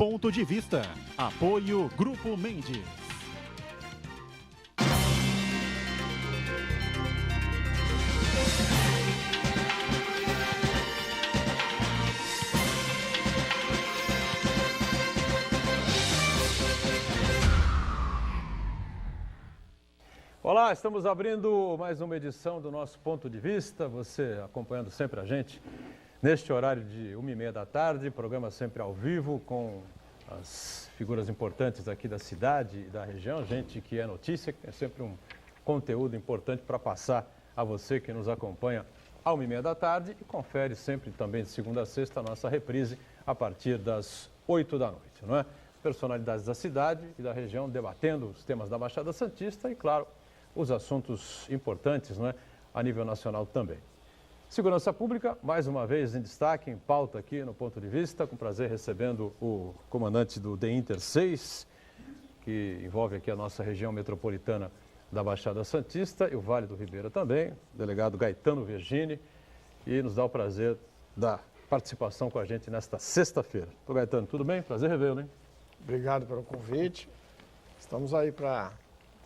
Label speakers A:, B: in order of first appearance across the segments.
A: Ponto de Vista. Apoio Grupo Mendes.
B: Olá, estamos abrindo mais uma edição do nosso Ponto de Vista, você acompanhando sempre a gente neste horário de 1h30 da tarde, programa sempre ao vivo com as figuras importantes aqui da cidade e da região, gente que é notícia, é sempre um conteúdo importante para passar a você que nos acompanha à 1h30 da tarde e confere sempre também de segunda a sexta a nossa reprise a partir das 8 da noite, não é? Personalidades da cidade e da região debatendo os temas da Baixada Santista e, claro, os assuntos importantes, não é? A nível nacional também. Segurança Pública, mais uma vez em destaque, em pauta aqui no Ponto de Vista, com prazer recebendo o comandante do DEINTER 6, que envolve aqui a nossa região metropolitana da Baixada Santista e o Vale do Ribeira também, o delegado Gaetano Vergini, e nos dá o prazer da participação com a gente nesta sexta-feira. Ô Gaetano, tudo bem? Prazer revê-lo, hein?
C: Obrigado pelo convite. Estamos aí para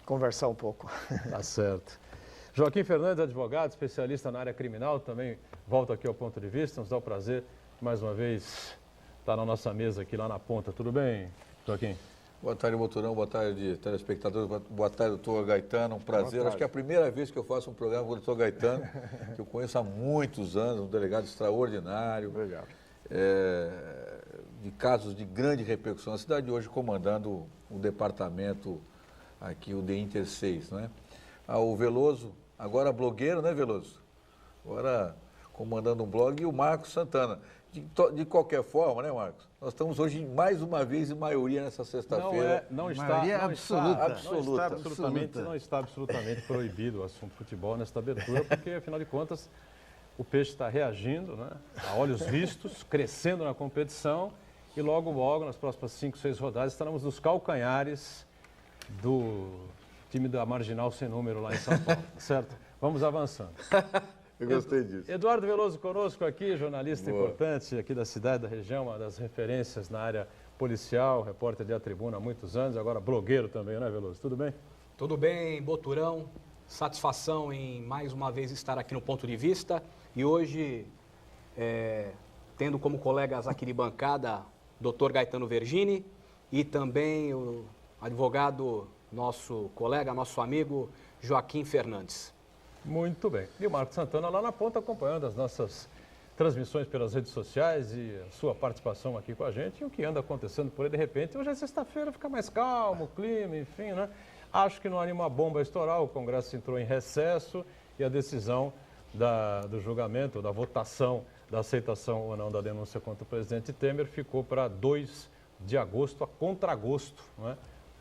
C: conversar um pouco.
B: Tá certo. Joaquim Fernandes, advogado, especialista na área criminal, também volta aqui ao Ponto de Vista. Nos dá o prazer, mais uma vez, estar na nossa mesa aqui lá na ponta. Tudo bem, Joaquim?
D: Boa tarde, Boturão. Boa tarde, telespectadores. Boa tarde, doutor Gaetano. Um prazer. Acho que é a primeira vez que eu faço um programa com o doutor Gaetano, que eu conheço há muitos anos, um delegado extraordinário.
C: Obrigado.
D: De casos de grande repercussão na cidade, hoje comandando o departamento aqui, o DEINTER 6, não é? O Veloso, agora blogueiro, né, Veloso? Agora comandando um blog, e o Marcos Santana. De qualquer forma, né, Marcos? Nós estamos hoje, mais uma vez, em maioria nessa sexta-feira.
B: Não está absolutamente proibido o assunto futebol nesta abertura, porque, afinal de contas, o peixe está reagindo, né? A olhos vistos, crescendo na competição, e logo, nas próximas 5, 6 rodadas, estaremos nos calcanhares do time da Marginal Sem Número lá em São Paulo, certo? Vamos avançando.
D: Eu gostei disso.
B: Eduardo Veloso conosco aqui, jornalista
D: Boa.
B: importante aqui da cidade, da região, uma das referências na área policial, repórter de A Tribuna há muitos anos, agora blogueiro também, né, Veloso? Tudo bem?
E: Tudo bem, Boturão. Satisfação em mais uma vez estar aqui no Ponto de Vista e hoje tendo como colegas aqui de bancada Dr. Gaetano Vergini e também o advogado, nosso colega, nosso amigo Joaquim Fernandes.
B: Muito bem. E o Marcos Santana lá na ponta acompanhando as nossas transmissões pelas redes sociais e a sua participação aqui com a gente e o que anda acontecendo por aí de repente. Hoje é sexta-feira, fica mais calmo, o clima, enfim, né? Acho que não há nenhuma bomba a estourar, o Congresso entrou em recesso e a decisão do julgamento, da votação, da aceitação ou não da denúncia contra o presidente Temer ficou para 2 de agosto, a contragosto, não é?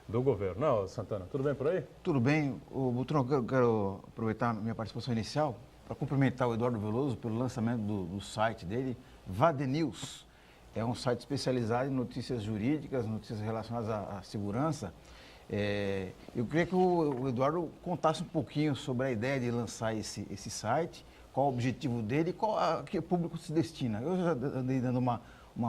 B: Do governo. Não, Santana, tudo bem por aí?
F: Tudo bem. Butrão, eu quero aproveitar a minha participação inicial para cumprimentar o Eduardo Veloso pelo lançamento do site dele, VADNews. É um site especializado em notícias jurídicas, notícias relacionadas à segurança. Eu queria que o Eduardo contasse um pouquinho sobre a ideia de lançar esse site, qual o objetivo dele e a que público se destina. Eu já andei dando uma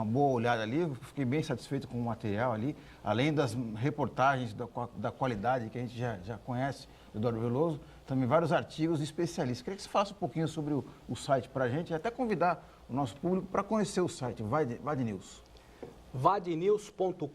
F: boa olhada ali, fiquei bem satisfeito com o material ali, além das reportagens da qualidade que a gente já conhece do Eduardo Veloso, também vários artigos de especialistas. Queria que você falasse um pouquinho sobre o site para a gente e até convidar o nosso público para conhecer o site, VADNews.
E: vadnews.com.br,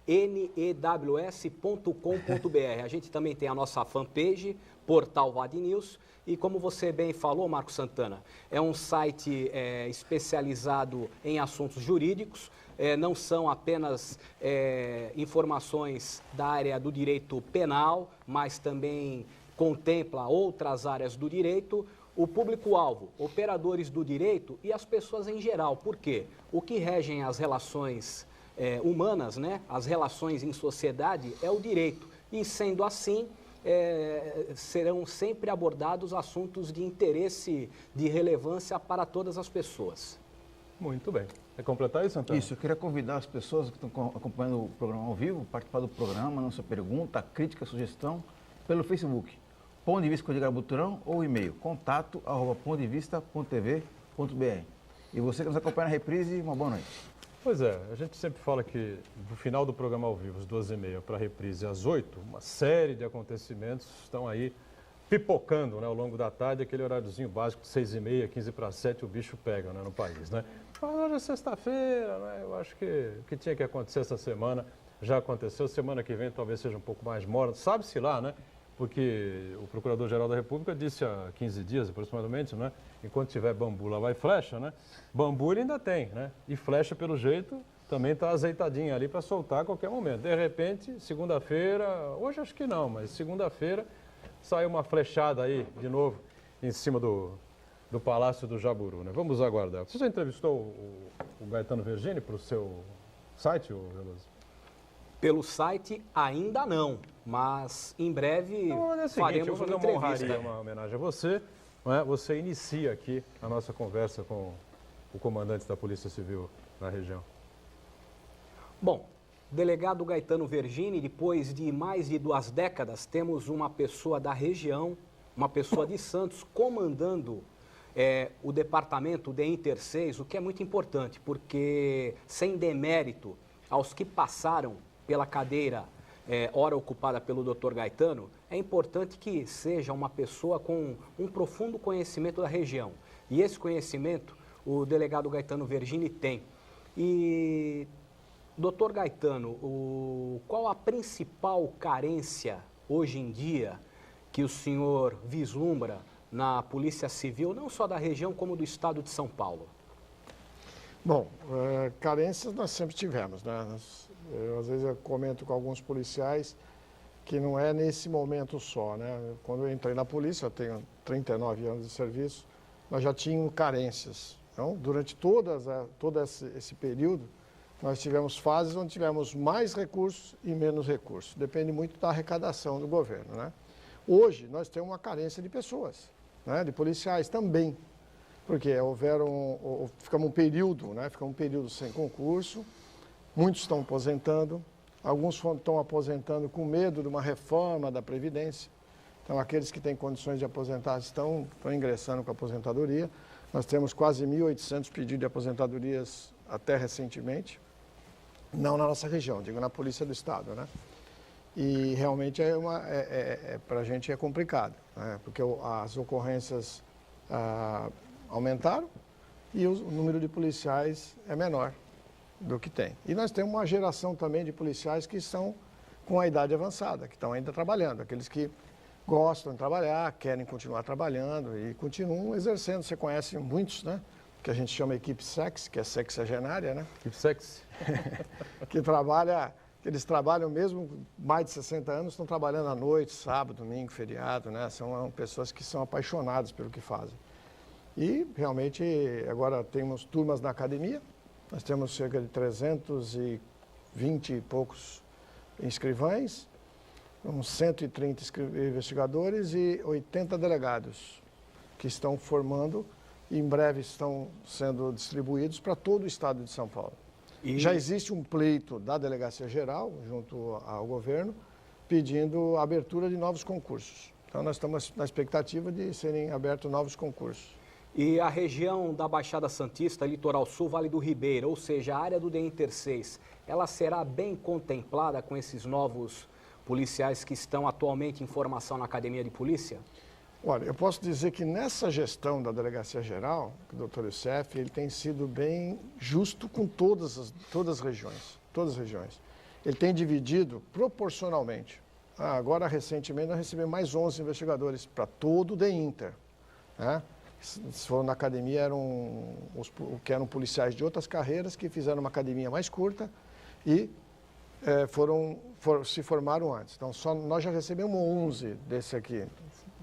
E: VADENEWS.com.br. A gente também tem a nossa fanpage, Portal VADNews, e como você bem falou, Marcos Santana, é um site especializado em assuntos jurídicos, não são apenas informações da área do direito penal, mas também contempla outras áreas do direito. O público-alvo, operadores do direito e as pessoas em geral. Por quê? O que regem as relações humanas, né? As relações em sociedade é o direito. E sendo assim, serão sempre abordados assuntos de interesse, de relevância para todas as pessoas.
B: Muito bem. Quer completar isso, Antônio?
F: Isso, eu queria convidar as pessoas que estão acompanhando o programa ao vivo, participar do programa, nossa pergunta, crítica, sugestão, pelo Facebook. Ponto de Vista com Edgar Buturão ou e-mail, contato@pontodevista.tv.br. E você que nos acompanha na reprise, uma boa noite.
B: Pois é, a gente sempre fala que no final do programa ao vivo, às 12h30 para a reprise às 8h, uma série de acontecimentos estão aí pipocando, né, ao longo da tarde, aquele horáriozinho básico de 6h30, 6h45, o bicho pega, né, no país, né? Mas hoje é sexta-feira, né? Eu acho que o que tinha que acontecer essa semana já aconteceu. Semana que vem talvez seja um pouco mais morna, sabe-se lá, né? Porque o Procurador-Geral da República disse há 15 dias aproximadamente, né? Enquanto tiver bambu, lá vai flecha, né? Bambu ele ainda tem, né? E flecha, pelo jeito, também está azeitadinha ali para soltar a qualquer momento. De repente, segunda-feira, hoje acho que não, mas segunda-feira sai uma flechada aí de novo em cima do Palácio do Jaburu, né? Vamos aguardar. Você já entrevistou o Gaetano Vergini para o seu site, Veloso?
E: Pelo site ainda não, mas em breve
B: Então, é o seguinte,
E: faremos
B: eu vou
E: uma
B: fazer uma
E: entrevista.
B: honraria, uma homenagem a você. Não é? Você inicia aqui a nossa conversa com o comandante da Polícia Civil na região.
E: Bom, delegado Gaetano Vergini, depois de mais de 2 décadas, temos uma pessoa da região, uma pessoa de Santos, comandando o departamento de Inter 6, o que é muito importante, porque sem demérito aos que passaram pela cadeira ora ocupada pelo Dr. Gaetano, é importante que seja uma pessoa com um profundo conhecimento da região. E esse conhecimento o delegado Gaetano Vergini tem. E, doutor Gaetano, qual a principal carência hoje em dia que o senhor vislumbra na Polícia Civil, não só da região, como do estado de São Paulo?
C: Bom, carências nós sempre tivemos, né? Às vezes eu comento com alguns policiais que não é nesse momento só, né? Quando eu entrei na polícia, eu tenho 39 anos de serviço, nós já tínhamos carências. Então, durante todo esse período, nós tivemos fases onde tivemos mais recursos e menos recursos. Depende muito da arrecadação do governo, né? Hoje, nós temos uma carência de pessoas, né? De policiais também. Porque ficamos um período sem concurso, muitos estão aposentando, alguns estão aposentando com medo de uma reforma da Previdência. Então, aqueles que têm condições de aposentar estão ingressando com a aposentadoria. Nós temos quase 1.800 pedidos de aposentadorias até recentemente, não na nossa região, digo na Polícia do Estado, né? E realmente para a gente é complicado, né? Porque as ocorrências aumentaram e o número de policiais é menor do que tem. E nós temos uma geração também de policiais que estão com a idade avançada, que estão ainda trabalhando, aqueles que gostam de trabalhar, querem continuar trabalhando e continuam exercendo. Você conhece muitos, né? Que a gente chama equipe sexy, que é sexagenária, né?
B: Equipe sexy.
C: Eles trabalham mesmo mais de 60 anos, estão trabalhando à noite, sábado, domingo, feriado, né? São pessoas que são apaixonadas pelo que fazem. E realmente agora temos turmas na academia, nós temos cerca de 320 e poucos inscrivães, uns 130 investigadores e 80 delegados que estão formando e em breve estão sendo distribuídos para todo o estado de São Paulo. E já existe um pleito da Delegacia Geral, junto ao governo, pedindo a abertura de novos concursos. Então nós estamos na expectativa de serem abertos novos concursos.
E: E a região da Baixada Santista, Litoral Sul, Vale do Ribeira, ou seja, a área do DEINTER 6, ela será bem contemplada com esses novos policiais que estão atualmente em formação na Academia de Polícia?
C: Olha, eu posso dizer que nessa gestão da Delegacia Geral, o Dr. Youssef, ele tem sido bem justo com todas as regiões. Ele tem dividido proporcionalmente. Agora, recentemente, nós recebemos mais 11 investigadores para todo o DEINTER, né? Se for na academia, eram policiais de outras carreiras que fizeram uma academia mais curta e se formaram antes. Então, nós já recebemos 11 desse aqui,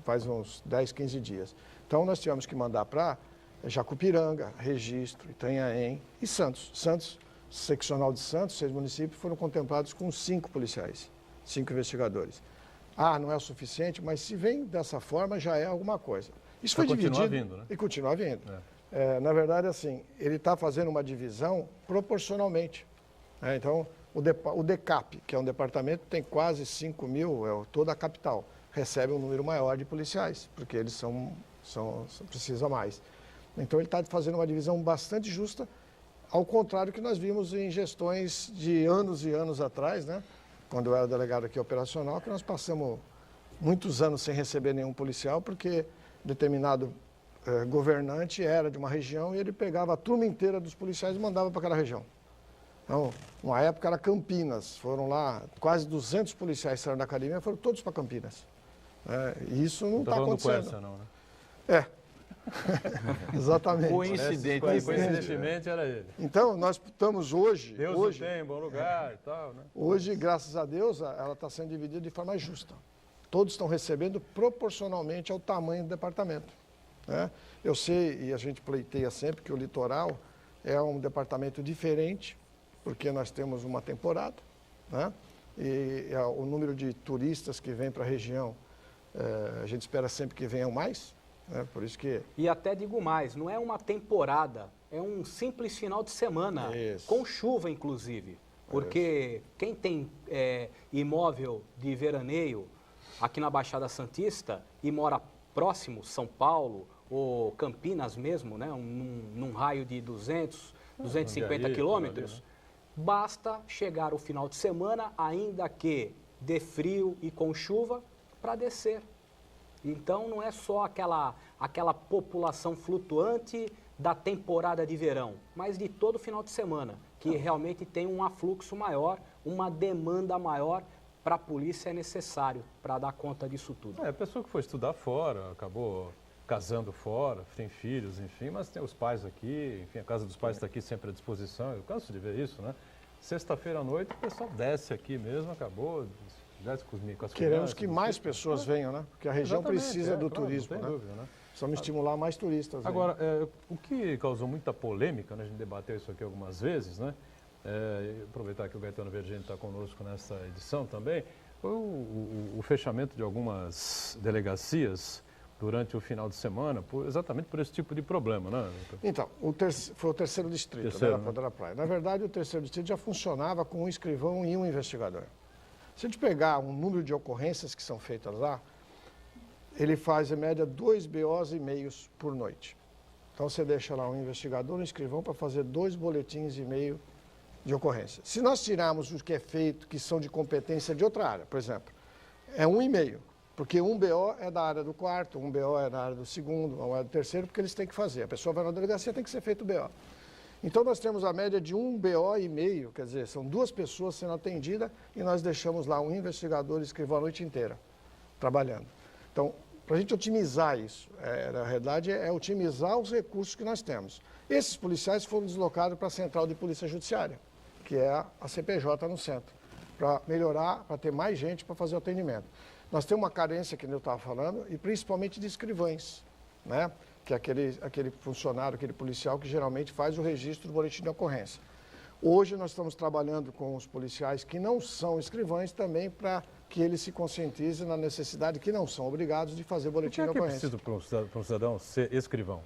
C: faz uns 10, 15 dias. Então, nós tivemos que mandar para Jacupiranga, Registro, Itanhaém e Santos. Santos, seccional de Santos, 6 municípios, foram contemplados com 5 policiais, 5 investigadores. Não é o suficiente, mas se vem dessa forma, já é alguma coisa. Isso foi dividido.
B: Continua vindo, né?
C: E continua vindo. Na verdade, assim, ele está fazendo uma divisão proporcionalmente. Então, o DECAP, que é um departamento que tem quase 5 mil, toda a capital, recebe um número maior de policiais, porque eles precisa mais. Então ele está fazendo uma divisão bastante justa, ao contrário que nós vimos em gestões de anos e anos atrás, né? Quando eu era delegado aqui operacional, que nós passamos muitos anos sem receber nenhum policial, porque determinado governante era de uma região e ele pegava a turma inteira dos policiais e mandava para aquela região. Então, uma época era Campinas, foram lá, quase 200 policiais saíram da academia, foram todos para Campinas. E isso não está acontecendo.
B: Não não, né?
C: É. Exatamente.
B: Coincidentemente era ele.
C: Então, nós estamos hoje...
B: Deus
C: hoje,
B: não tem em bom lugar e tal, né?
C: Hoje, graças a Deus, ela está sendo dividida de forma justa. Todos estão recebendo proporcionalmente ao tamanho do departamento. Né? Eu sei, e a gente pleiteia sempre, que o litoral é um departamento diferente, porque nós temos uma temporada, né? E o número de turistas que vêm para a região, a gente espera sempre que venham mais, né? Por isso que...
E: E até digo mais, não é uma temporada, é um simples final de semana,
C: Isso.
E: com chuva inclusive, porque quem tem imóvel de veraneio aqui na Baixada Santista e mora próximo, São Paulo ou Campinas mesmo, né? Num raio de 250 quilômetros, basta chegar o final de semana, ainda que de frio e com chuva, para descer. Então não é só aquela população flutuante da temporada de verão, mas de todo final de semana, que realmente tem um afluxo maior, uma demanda maior para a polícia é necessário para dar conta disso tudo.
B: A pessoa que foi estudar fora, acabou casando fora, tem filhos, enfim, mas tem os pais aqui, enfim, a casa dos pais está aqui sempre à disposição, eu canso de ver isso, né? Sexta-feira à noite o pessoal desce aqui mesmo, acabou, desce com as crianças.
C: Queremos que mais pessoas venham, né? Porque a região precisa do turismo,
B: não tem dúvida, né?
C: Precisamos estimular mais turistas.
B: Agora, o que causou muita polêmica, né? A gente debateu isso aqui algumas vezes, né? Aproveitar que o Gaetano Vergine está conosco nessa edição também, foi o fechamento de algumas delegacias durante o final de semana, exatamente por esse tipo de problema, né?
C: Então, foi o terceiro distrito,
B: Terceiro,
C: da Ponta da Praia. Na verdade, o terceiro distrito já funcionava com um escrivão e um investigador. Se a gente pegar um número de ocorrências que são feitas lá, ele faz, em média, 2 BOs e meios por noite. Então, você deixa lá um investigador e um escrivão para fazer 2 boletins e meio de ocorrência. Se nós tirarmos o que é feito, que são de competência de outra área, por exemplo, é 1,5, porque um BO é da área do quarto, um BO é da área do segundo, um é do terceiro, porque eles têm que fazer. A pessoa vai na delegacia, tem que ser feito o BO. Então, nós temos a média de 1 BO e meio, quer dizer, são 2 pessoas sendo atendidas e nós deixamos lá um investigador e escrivão a noite inteira, trabalhando. Então, para a gente otimizar isso, na realidade, é otimizar os recursos que nós temos. Esses policiais foram deslocados para a Central de Polícia Judiciária, que é a CPJ no centro, para melhorar, para ter mais gente para fazer o atendimento. Nós temos uma carência, que eu estava falando, e principalmente de escrivães, né? Que é aquele funcionário, aquele policial que geralmente faz o registro do boletim de ocorrência. Hoje nós estamos trabalhando com os policiais que não são escrivães também para que eles se conscientizem na necessidade, que não são obrigados de fazer boletim de ocorrência.
B: O que é preciso para um cidadão ser escrivão?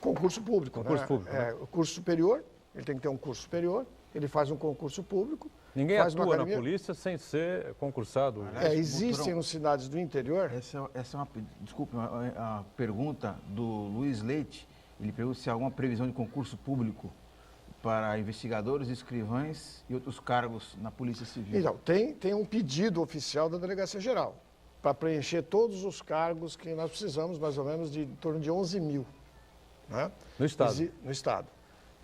C: Concurso público.
B: Concurso público, né?
C: O curso superior, ele tem que ter um curso superior, ele faz um concurso público.
B: Ninguém atua na polícia sem ser concursado.
C: Existem nas cidades do interior.
F: Essa é uma pergunta do Luiz Leite. Ele pergunta se há alguma previsão de concurso público para investigadores, escrivães e outros cargos na Polícia Civil.
C: Então, tem um pedido oficial da Delegacia Geral para preencher todos os cargos que nós precisamos, mais ou menos em torno de 11 mil. Né?
B: No Estado?
C: No Estado.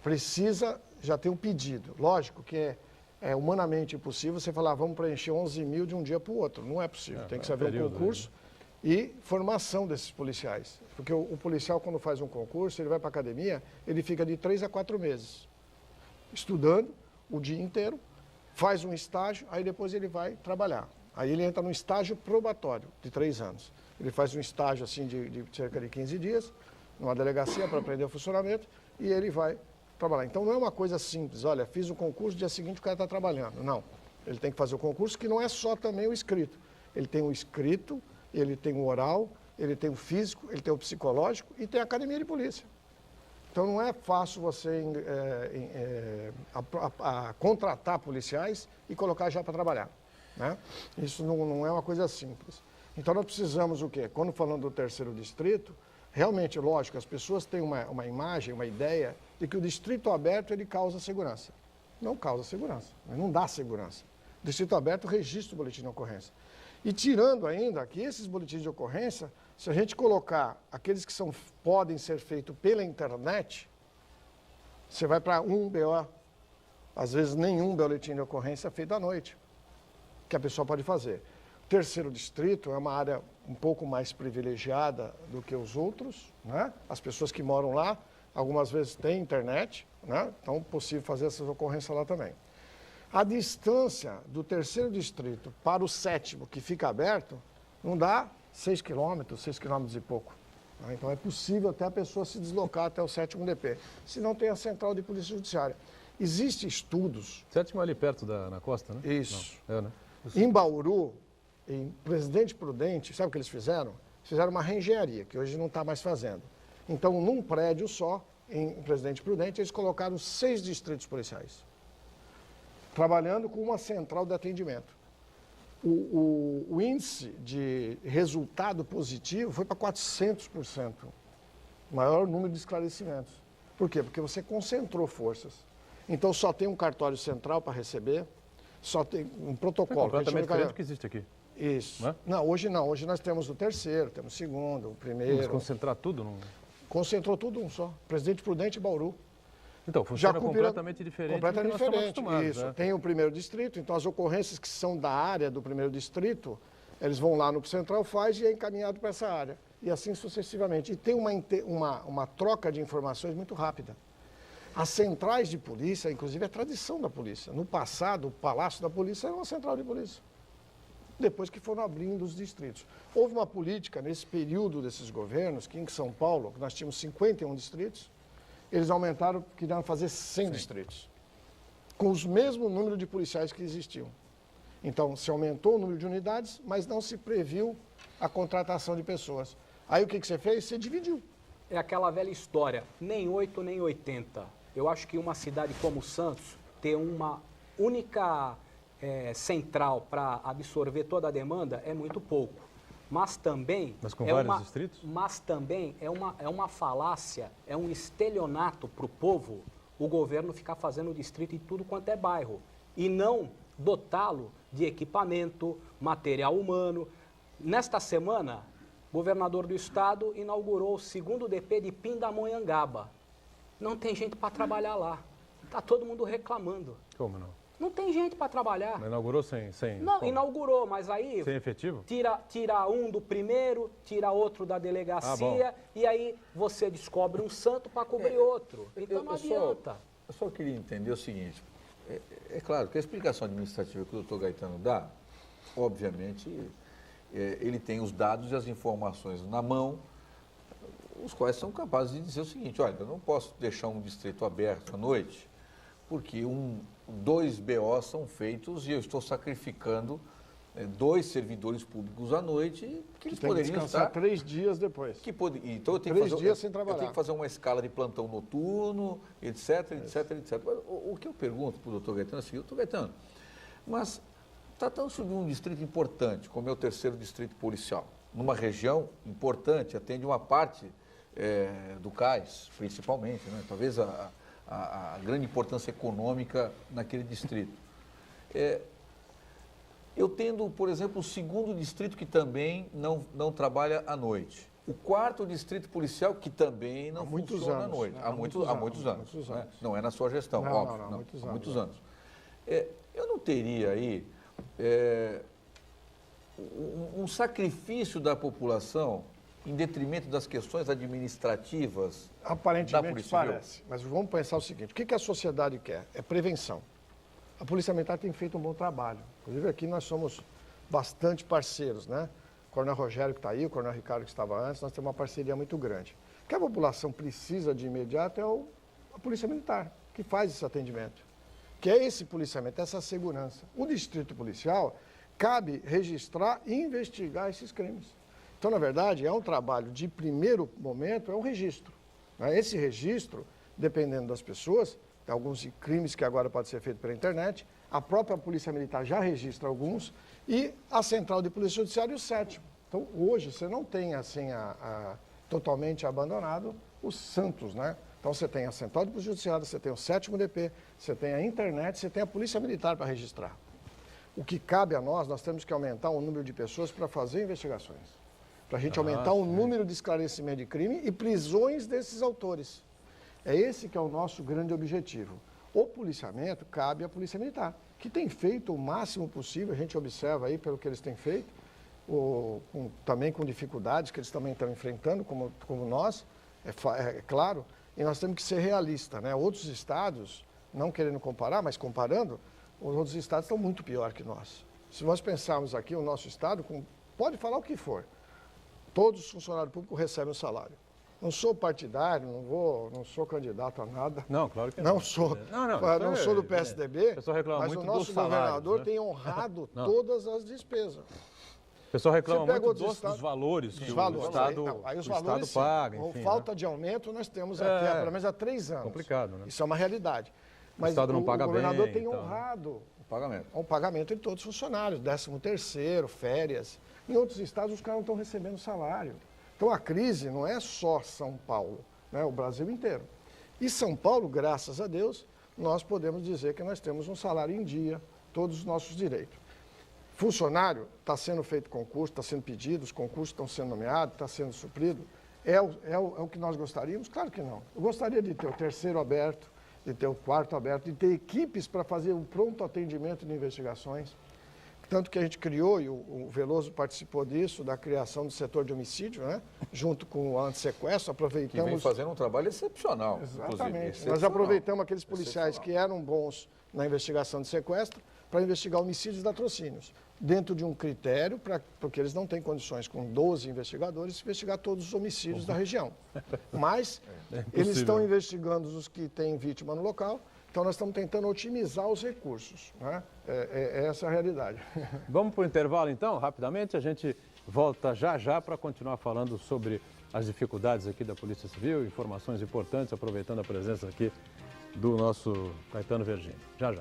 C: Precisa já ter um pedido. Lógico que é humanamente impossível você falar, vamos preencher 11 mil de um dia para o outro. Não é possível. Tem que haver um concurso e formação desses policiais. Porque o policial, quando faz um concurso, ele vai para a academia, ele fica de 3 a 4 meses estudando o dia inteiro, faz um estágio, aí depois ele vai trabalhar. Aí ele entra no estágio probatório de 3 anos. Ele faz um estágio assim de cerca de 15 dias, numa delegacia para aprender o funcionamento, e ele vai trabalhar. Então não é uma coisa simples, olha, fiz o concurso, dia seguinte o cara está trabalhando. Não, ele tem que fazer o concurso, que não é só também o escrito. Ele tem o escrito, ele tem o oral, ele tem o físico, ele tem o psicológico e tem a academia de polícia. Então não é fácil você contratar policiais e colocar já para trabalhar. Né? Isso não é uma coisa simples. Então nós precisamos o quê? Quando falando do terceiro distrito, Realmente, lógico, as pessoas têm uma imagem, uma ideia de que o distrito aberto ele causa segurança. Não causa segurança, não dá segurança. O distrito aberto registra o boletim de ocorrência. E tirando ainda que esses boletins de ocorrência, se a gente colocar aqueles que podem ser feitos pela internet, você vai para um BO, às vezes nenhum boletim de ocorrência é feito à noite, que a pessoa pode fazer. O terceiro distrito é uma área um pouco mais privilegiada do que os outros, né? As pessoas que moram lá, algumas vezes têm internet, né? Então é possível fazer essas ocorrências lá também. A distância do terceiro distrito para o sétimo, que fica aberto, não dá 6 quilômetros e pouco. Né? Então é possível até a pessoa se deslocar até o sétimo DP, se não tem a central de polícia judiciária. Existem estudos...
B: Sétimo ali perto na costa, né?
C: Isso.
B: Não, né?
C: Em Bauru, em Presidente Prudente, sabe o que eles fizeram? Fizeram uma reengenharia, que hoje não está mais fazendo. Então, num prédio só, em Presidente Prudente, eles colocaram 6 distritos policiais, trabalhando com uma central de atendimento. O índice de resultado positivo foi para 400%, maior número de esclarecimentos. Por quê? Porque você concentrou forças. Então, só tem um cartório central para receber, só tem um protocolo.
B: É completamente diferente do que existe aqui.
C: Isso.
B: Não é?
C: Não, hoje não. Hoje nós temos o terceiro, temos o segundo, o primeiro.
B: Vamos concentrar tudo num...
C: Concentrou tudo um só. Presidente Prudente e Bauru.
B: Então, funciona completamente diferente
C: completamente
B: do que nós estamos
C: diferente.
B: acostumados.
C: Isso.
B: Né?
C: Tem o primeiro distrito, então as ocorrências que são da área do primeiro distrito, eles vão lá no Central, faz e é encaminhado para essa área. E assim sucessivamente. E tem uma troca de informações muito rápida. As centrais de polícia, inclusive, é tradição da polícia. No passado, o Palácio da Polícia era uma central de polícia. Depois que foram abrindo os distritos. Houve uma política nesse período desses governos, que em São Paulo, nós tínhamos 51 distritos, eles aumentaram, queriam fazer 100 distritos, com os mesmos número de policiais que existiam. Então, se aumentou o número de unidades, mas não se previu a contratação de pessoas. Aí o que você fez? Você dividiu.
E: É aquela velha história, nem 8 nem 80. Eu acho que uma cidade como Santos ter uma única central para absorver toda a demanda é muito pouco. Mas também
B: com vários distritos?
E: Mas também é uma falácia, é um estelionato para o povo o governo ficar fazendo distrito em tudo quanto é bairro e não dotá-lo de equipamento, material humano. Nesta semana, o governador do estado inaugurou o segundo DP de Pindamonhangaba. Não tem gente para trabalhar lá. Está todo mundo reclamando.
B: Como não?
E: Não tem gente para trabalhar.
B: Mas inaugurou sem
E: Não,
B: como?
E: inaugurou, mas aí...
B: Sem efetivo?
E: Tira um do primeiro, tira outro da delegacia, e aí você descobre um santo para cobrir outro. Então não adianta.
D: Eu só queria entender o seguinte. É claro que a explicação administrativa que o doutor Gaetano dá, obviamente, ele tem os dados e as informações na mão, os quais são capazes de dizer o seguinte: olha, eu não posso deixar um distrito aberto à noite, porque 2 BOs são feitos e eu estou sacrificando 2 servidores públicos à noite que eles poderiam estar
C: 3 dias depois.
D: Então eu tenho
C: 3 dias sem trabalhar.
D: Eu tenho que fazer uma escala de plantão noturno, etc, etc, etc. O que eu pergunto para o doutor Gaetano é o seguinte: doutor Gaetano, mas tratando-se de um distrito importante, como é o terceiro distrito policial, numa região importante, atende uma parte do CAIS, principalmente, né? Talvez a grande importância econômica naquele distrito. Eu tendo, por exemplo, o segundo distrito que também não trabalha à noite. O quarto distrito policial que também não funciona à noite. Há muitos anos. Né? Não é na sua gestão, óbvio. Há muitos anos. Eu não teria aí um sacrifício da população em detrimento das questões administrativas da
C: Aparentemente
D: Polícia Civil?
C: parece, mas vamos pensar o seguinte: o que a sociedade quer? É prevenção. A Polícia Militar tem feito um bom trabalho. Inclusive aqui nós somos bastante parceiros, né? O Coronel Rogério que está aí, o Coronel Ricardo que estava antes, nós temos uma parceria muito grande. O que a população precisa de imediato é a Polícia Militar, que faz esse atendimento. Que é esse policiamento, essa segurança. O distrito policial cabe registrar e investigar esses crimes. Então, na verdade, é um trabalho de primeiro momento, é um registro. Né? Esse registro, dependendo das pessoas, tem alguns crimes que agora pode ser feito pela internet, a própria Polícia Militar já registra alguns, e a Central de Polícia Judiciária e o 7º. Então, hoje, você não tem assim totalmente abandonado os Santos, né? Então você tem a Central de Polícia Judiciária, você tem o 7º DP, você tem a internet, você tem a Polícia Militar para registrar. O que cabe a nós temos que aumentar o número de pessoas para fazer investigações. Para a gente aumentar o número de esclarecimento de crime e prisões desses autores. É esse que é o nosso grande objetivo. O policiamento cabe à Polícia Militar, que tem feito o máximo possível, a gente observa aí pelo que eles têm feito, também com dificuldades que eles também estão enfrentando, como nós, é claro, e nós temos que ser realistas, né? Outros estados, não querendo comparar, mas comparando, os outros estados estão muito pior que nós. Se nós pensarmos aqui, o nosso estado, pode falar o que for, todos os funcionários públicos recebem um salário. Não sou partidário, não sou candidato a nada.
B: Não, claro que não.
C: Não sou do PSDB, mas o nosso governador tem honrado todas as despesas.
B: O pessoal reclama muito dos valores que o Estado paga. Enfim,
C: falta de aumento nós temos aqui há pelo menos há 3 anos.
B: Complicado, né?
C: Isso é uma realidade. Mas
B: o Estado não paga bem.
C: O governador tem honrado
D: o
C: pagamento de todos os funcionários, 13º, férias. Em outros estados os caras não estão recebendo salário. Então a crise não é só São Paulo, né? O Brasil inteiro. E São Paulo, graças a Deus, nós podemos dizer que nós temos um salário em dia, todos os nossos direitos. Funcionário, está sendo feito concurso, está sendo pedido, os concursos estão sendo nomeados, está sendo suprido. É o que nós gostaríamos? Claro que não. Eu gostaria de ter o 3º aberto, de ter o 4º aberto, de ter equipes para fazer um pronto atendimento de investigações. Tanto que a gente criou, e o Veloso participou disso, da criação do setor de homicídio, né? Junto com o antissequestro, aproveitamos...
D: Que vem fazendo um trabalho excepcional.
C: Exatamente. Nós aproveitamos aqueles policiais que eram bons na investigação de sequestro para investigar homicídios e latrocínios, dentro de um critério, porque eles não têm condições, com 12 investigadores, investigar todos os homicídios da região. Mas eles estão investigando os que têm vítima no local. Então, nós estamos tentando otimizar os recursos, né? É essa a realidade.
B: Vamos para o intervalo, então, rapidamente. A gente volta já para continuar falando sobre as dificuldades aqui da Polícia Civil, informações importantes, aproveitando a presença aqui do nosso Gaetano Vergini. Já.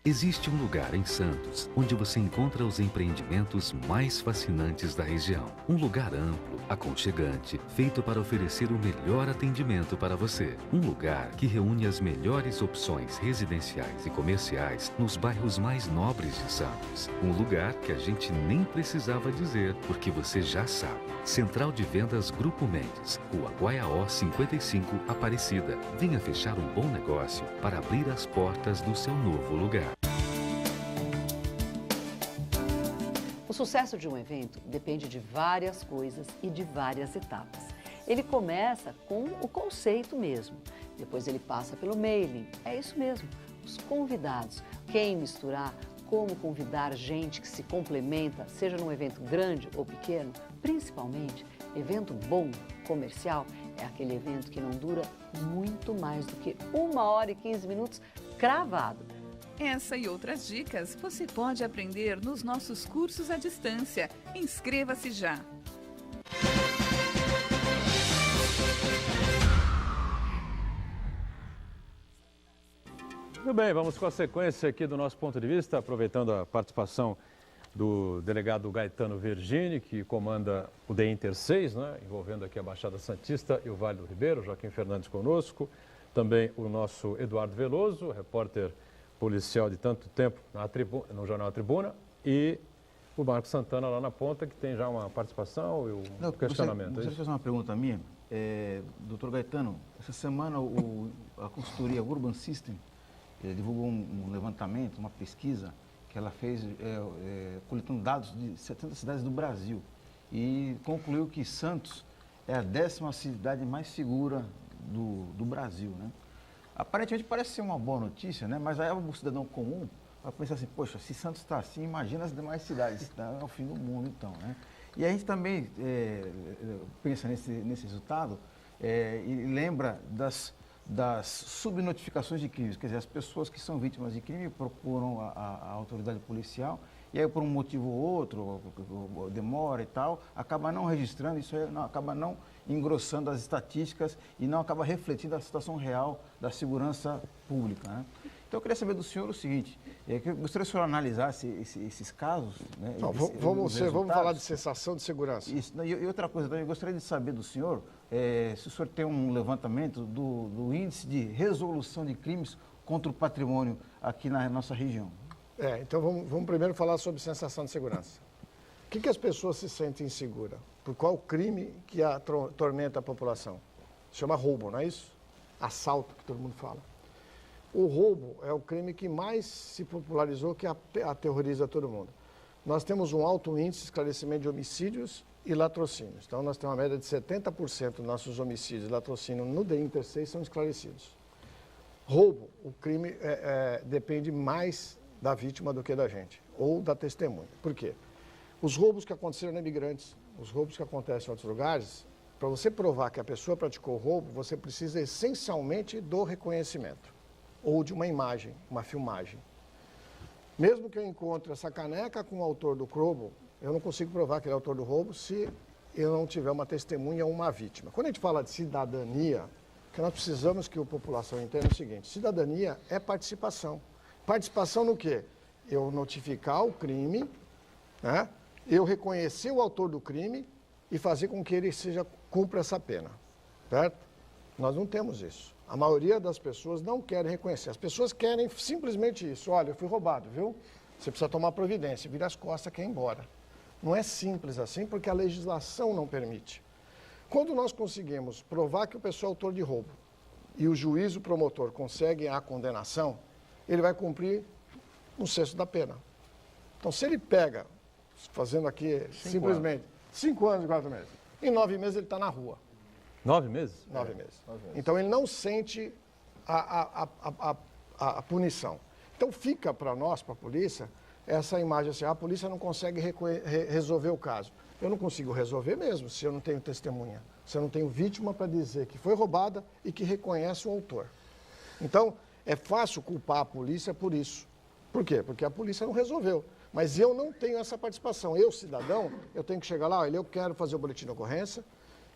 G: Existe um lugar em Santos onde você encontra os empreendimentos mais fascinantes da região. Um lugar amplo, aconchegante, feito para oferecer o melhor atendimento para você. Um lugar que reúne as melhores opções residenciais e comerciais nos bairros mais nobres de Santos. Um lugar que a gente nem precisava dizer, porque você já sabe. Central de Vendas Grupo Mendes, Rua Guaiaó 55, Aparecida. Venha fechar um bom negócio para abrir as portas do seu novo lugar.
H: O sucesso de um evento depende de várias coisas e de várias etapas. Ele começa com o conceito mesmo, depois ele passa pelo mailing, é isso mesmo, os convidados, quem misturar, como convidar gente que se complementa, seja num evento grande ou pequeno, principalmente evento bom, comercial, é aquele evento que não dura muito mais do que 1 hora e 15 minutos cravado.
I: Essa e outras dicas você pode aprender nos nossos cursos à distância. Inscreva-se já!
B: Muito bem, vamos com a sequência aqui do nosso ponto de vista, aproveitando a participação do delegado Gaetano Vergini, que comanda o DE Inter 6, né, envolvendo aqui a Baixada Santista e o Vale do Ribeiro, Joaquim Fernandes conosco, também o nosso Eduardo Veloso, repórter policial de tanto tempo no jornal A Tribuna, e o Marco Santana lá na ponta, que tem já uma participação e um questionamento.
F: Gostaria de fazer uma pergunta minha. Doutor Gaetano, essa semana a consultoria Urban System divulgou um levantamento, uma pesquisa que ela fez coletando dados de 70 cidades do Brasil e concluiu que Santos é a 10ª cidade mais segura do Brasil, né? Aparentemente parece ser uma boa notícia, né? Mas aí o cidadão comum vai pensar assim, poxa, se Santos está assim, imagina as demais cidades, é o fim do mundo então, né? E a gente também pensa nesse resultado e lembra das subnotificações de crimes, quer dizer, as pessoas que são vítimas de crime procuram a autoridade policial e aí por um motivo ou outro, demora e tal, acaba não registrando, isso aí acaba não engrossando as estatísticas e não acaba refletindo a situação real da segurança pública, né? Então, eu queria saber do senhor o seguinte, que eu gostaria que o senhor analisasse esses casos. Né,
C: então, vamos falar de sensação de segurança.
F: Isso, e outra coisa, eu gostaria de saber do senhor se o senhor tem um levantamento do índice de resolução de crimes contra o patrimônio aqui na nossa região.
C: Então, vamos primeiro falar sobre sensação de segurança. O que as pessoas se sentem inseguras? Por qual crime que atormenta a população? Se chama roubo, não é isso? Assalto, que todo mundo fala. O roubo é o crime que mais se popularizou, que aterroriza todo mundo. Nós temos um alto índice de esclarecimento de homicídios e latrocínios. Então, nós temos uma média de 70% dos nossos homicídios e latrocínios no DI-Inter 6 são esclarecidos. Roubo, o crime depende mais da vítima do que da gente, ou da testemunha. Por quê? Os roubos que aconteceram em imigrantes, os roubos que acontecem em outros lugares, para você provar que a pessoa praticou o roubo, você precisa essencialmente do reconhecimento, ou de uma imagem, uma filmagem. Mesmo que eu encontre essa caneca com o autor do roubo, eu não consigo provar que ele é autor do roubo se eu não tiver uma testemunha ou uma vítima. Quando a gente fala de cidadania, o que nós precisamos que a população entenda é o seguinte: cidadania é participação. Participação no quê? Eu notificar o crime, né? Eu reconhecer o autor do crime e fazer com que ele cumpra essa pena, certo? Nós não temos isso. A maioria das pessoas não querem reconhecer. As pessoas querem simplesmente isso. Olha, eu fui roubado, viu? Você precisa tomar providência, vira as costas, quer ir embora. Não é simples assim, porque a legislação não permite. Quando nós conseguimos provar que o pessoal é autor de roubo e o juiz, o promotor, consegue a condenação, ele vai cumprir um sexto da pena. Então, se ele pega, fazendo aqui simplesmente 5 anos e 4 meses, em 9 meses ele está na rua.
B: 9 meses?
C: 9 meses. Então, ele não sente a punição. Então, fica para nós, para a polícia, essa imagem assim: a polícia não consegue resolver o caso. Eu não consigo resolver mesmo se eu não tenho testemunha, se eu não tenho vítima para dizer que foi roubada e que reconhece o autor. Então, é fácil culpar a polícia por isso. Por quê? Porque a polícia não resolveu. Mas eu não tenho essa participação. Eu, cidadão, eu tenho que chegar lá: olha, eu quero fazer o boletim de ocorrência.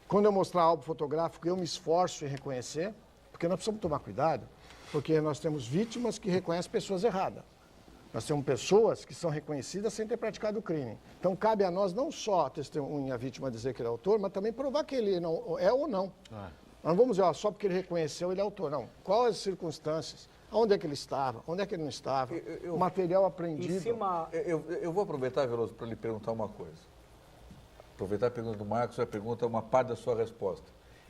C: Quando eu mostrar álbum fotográfico, eu me esforço em reconhecer, porque nós precisamos tomar cuidado, porque nós temos vítimas que reconhecem pessoas erradas. Nós temos pessoas que são reconhecidas sem ter praticado o crime. Então, cabe a nós não só a testemunha, a vítima dizer que ele é autor, mas também provar que ele não é ou não. Nós não vamos dizer, só porque ele reconheceu, ele é autor. Não. Quais as circunstâncias? Onde é que ele estava? Onde é que ele não estava? O material apreendido.
D: Eu vou aproveitar, Veloso, para lhe perguntar uma coisa. Aproveitar a pergunta do Marcos, a pergunta é uma parte da sua resposta.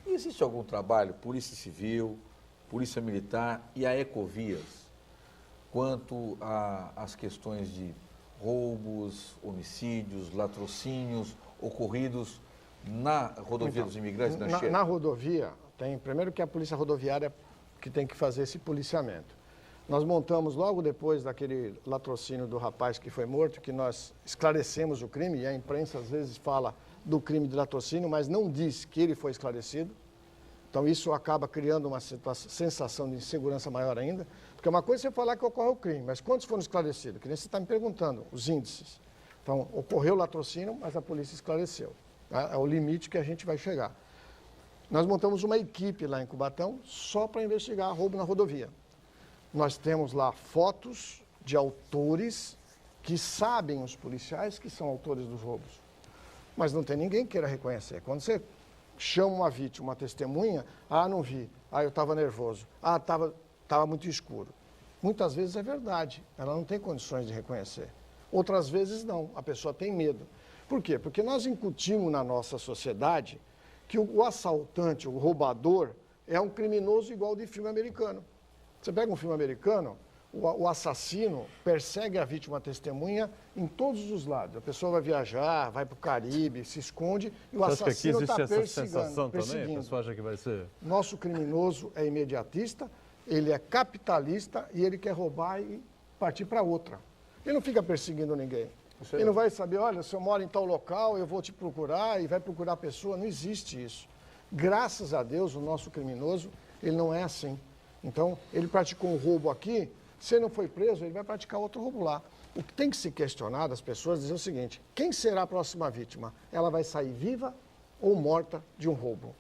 D: Existe algum trabalho, Polícia Civil, Polícia Militar e a Ecovias, quanto às questões de roubos, homicídios, latrocínios ocorridos na rodovia dos imigrantes, na Che?
C: Na rodovia, tem primeiro que a Polícia Rodoviária que tem que fazer esse policiamento. Nós montamos logo depois daquele latrocínio do rapaz que foi morto, que nós esclarecemos o crime, e a imprensa às vezes fala do crime de latrocínio, mas não diz que ele foi esclarecido. Então isso acaba criando uma sensação de insegurança maior ainda, porque uma coisa é você falar que ocorreu o crime, mas quantos foram esclarecidos? Que nem você está me perguntando, os índices. Então, ocorreu o latrocínio, mas a polícia esclareceu. É o limite que a gente vai chegar. Nós montamos uma equipe lá em Cubatão só para investigar roubo na rodovia. Nós temos lá fotos de autores que sabem, os policiais, que são autores dos roubos. Mas não tem ninguém que queira reconhecer. Quando você chama uma vítima, uma testemunha, não vi, eu estava nervoso, estava muito escuro. Muitas vezes é verdade, ela não tem condições de reconhecer. Outras vezes não, a pessoa tem medo. Por quê? Porque nós incutimos na nossa sociedade que o assaltante, o roubador, é um criminoso igual de filme americano. Você pega um filme americano, o assassino persegue a vítima, a testemunha, em todos os lados. A pessoa vai viajar, vai para o Caribe, se esconde e o assassino está perseguindo.
B: Também? A pessoa acha que vai ser...
C: Nosso criminoso é imediatista, ele é capitalista e ele quer roubar e partir para outra. Ele não fica perseguindo ninguém. Ele não vai saber, olha, se eu moro em tal local, eu vou te procurar e vai procurar a pessoa. Não existe isso. Graças a Deus, o nosso criminoso, ele não é assim. Então, ele praticou um roubo aqui, Se ele não foi preso, ele vai praticar outro roubo lá. O que tem que se questionar das pessoas é dizer o seguinte: quem será a próxima vítima? Ela vai sair viva ou morta de um roubo?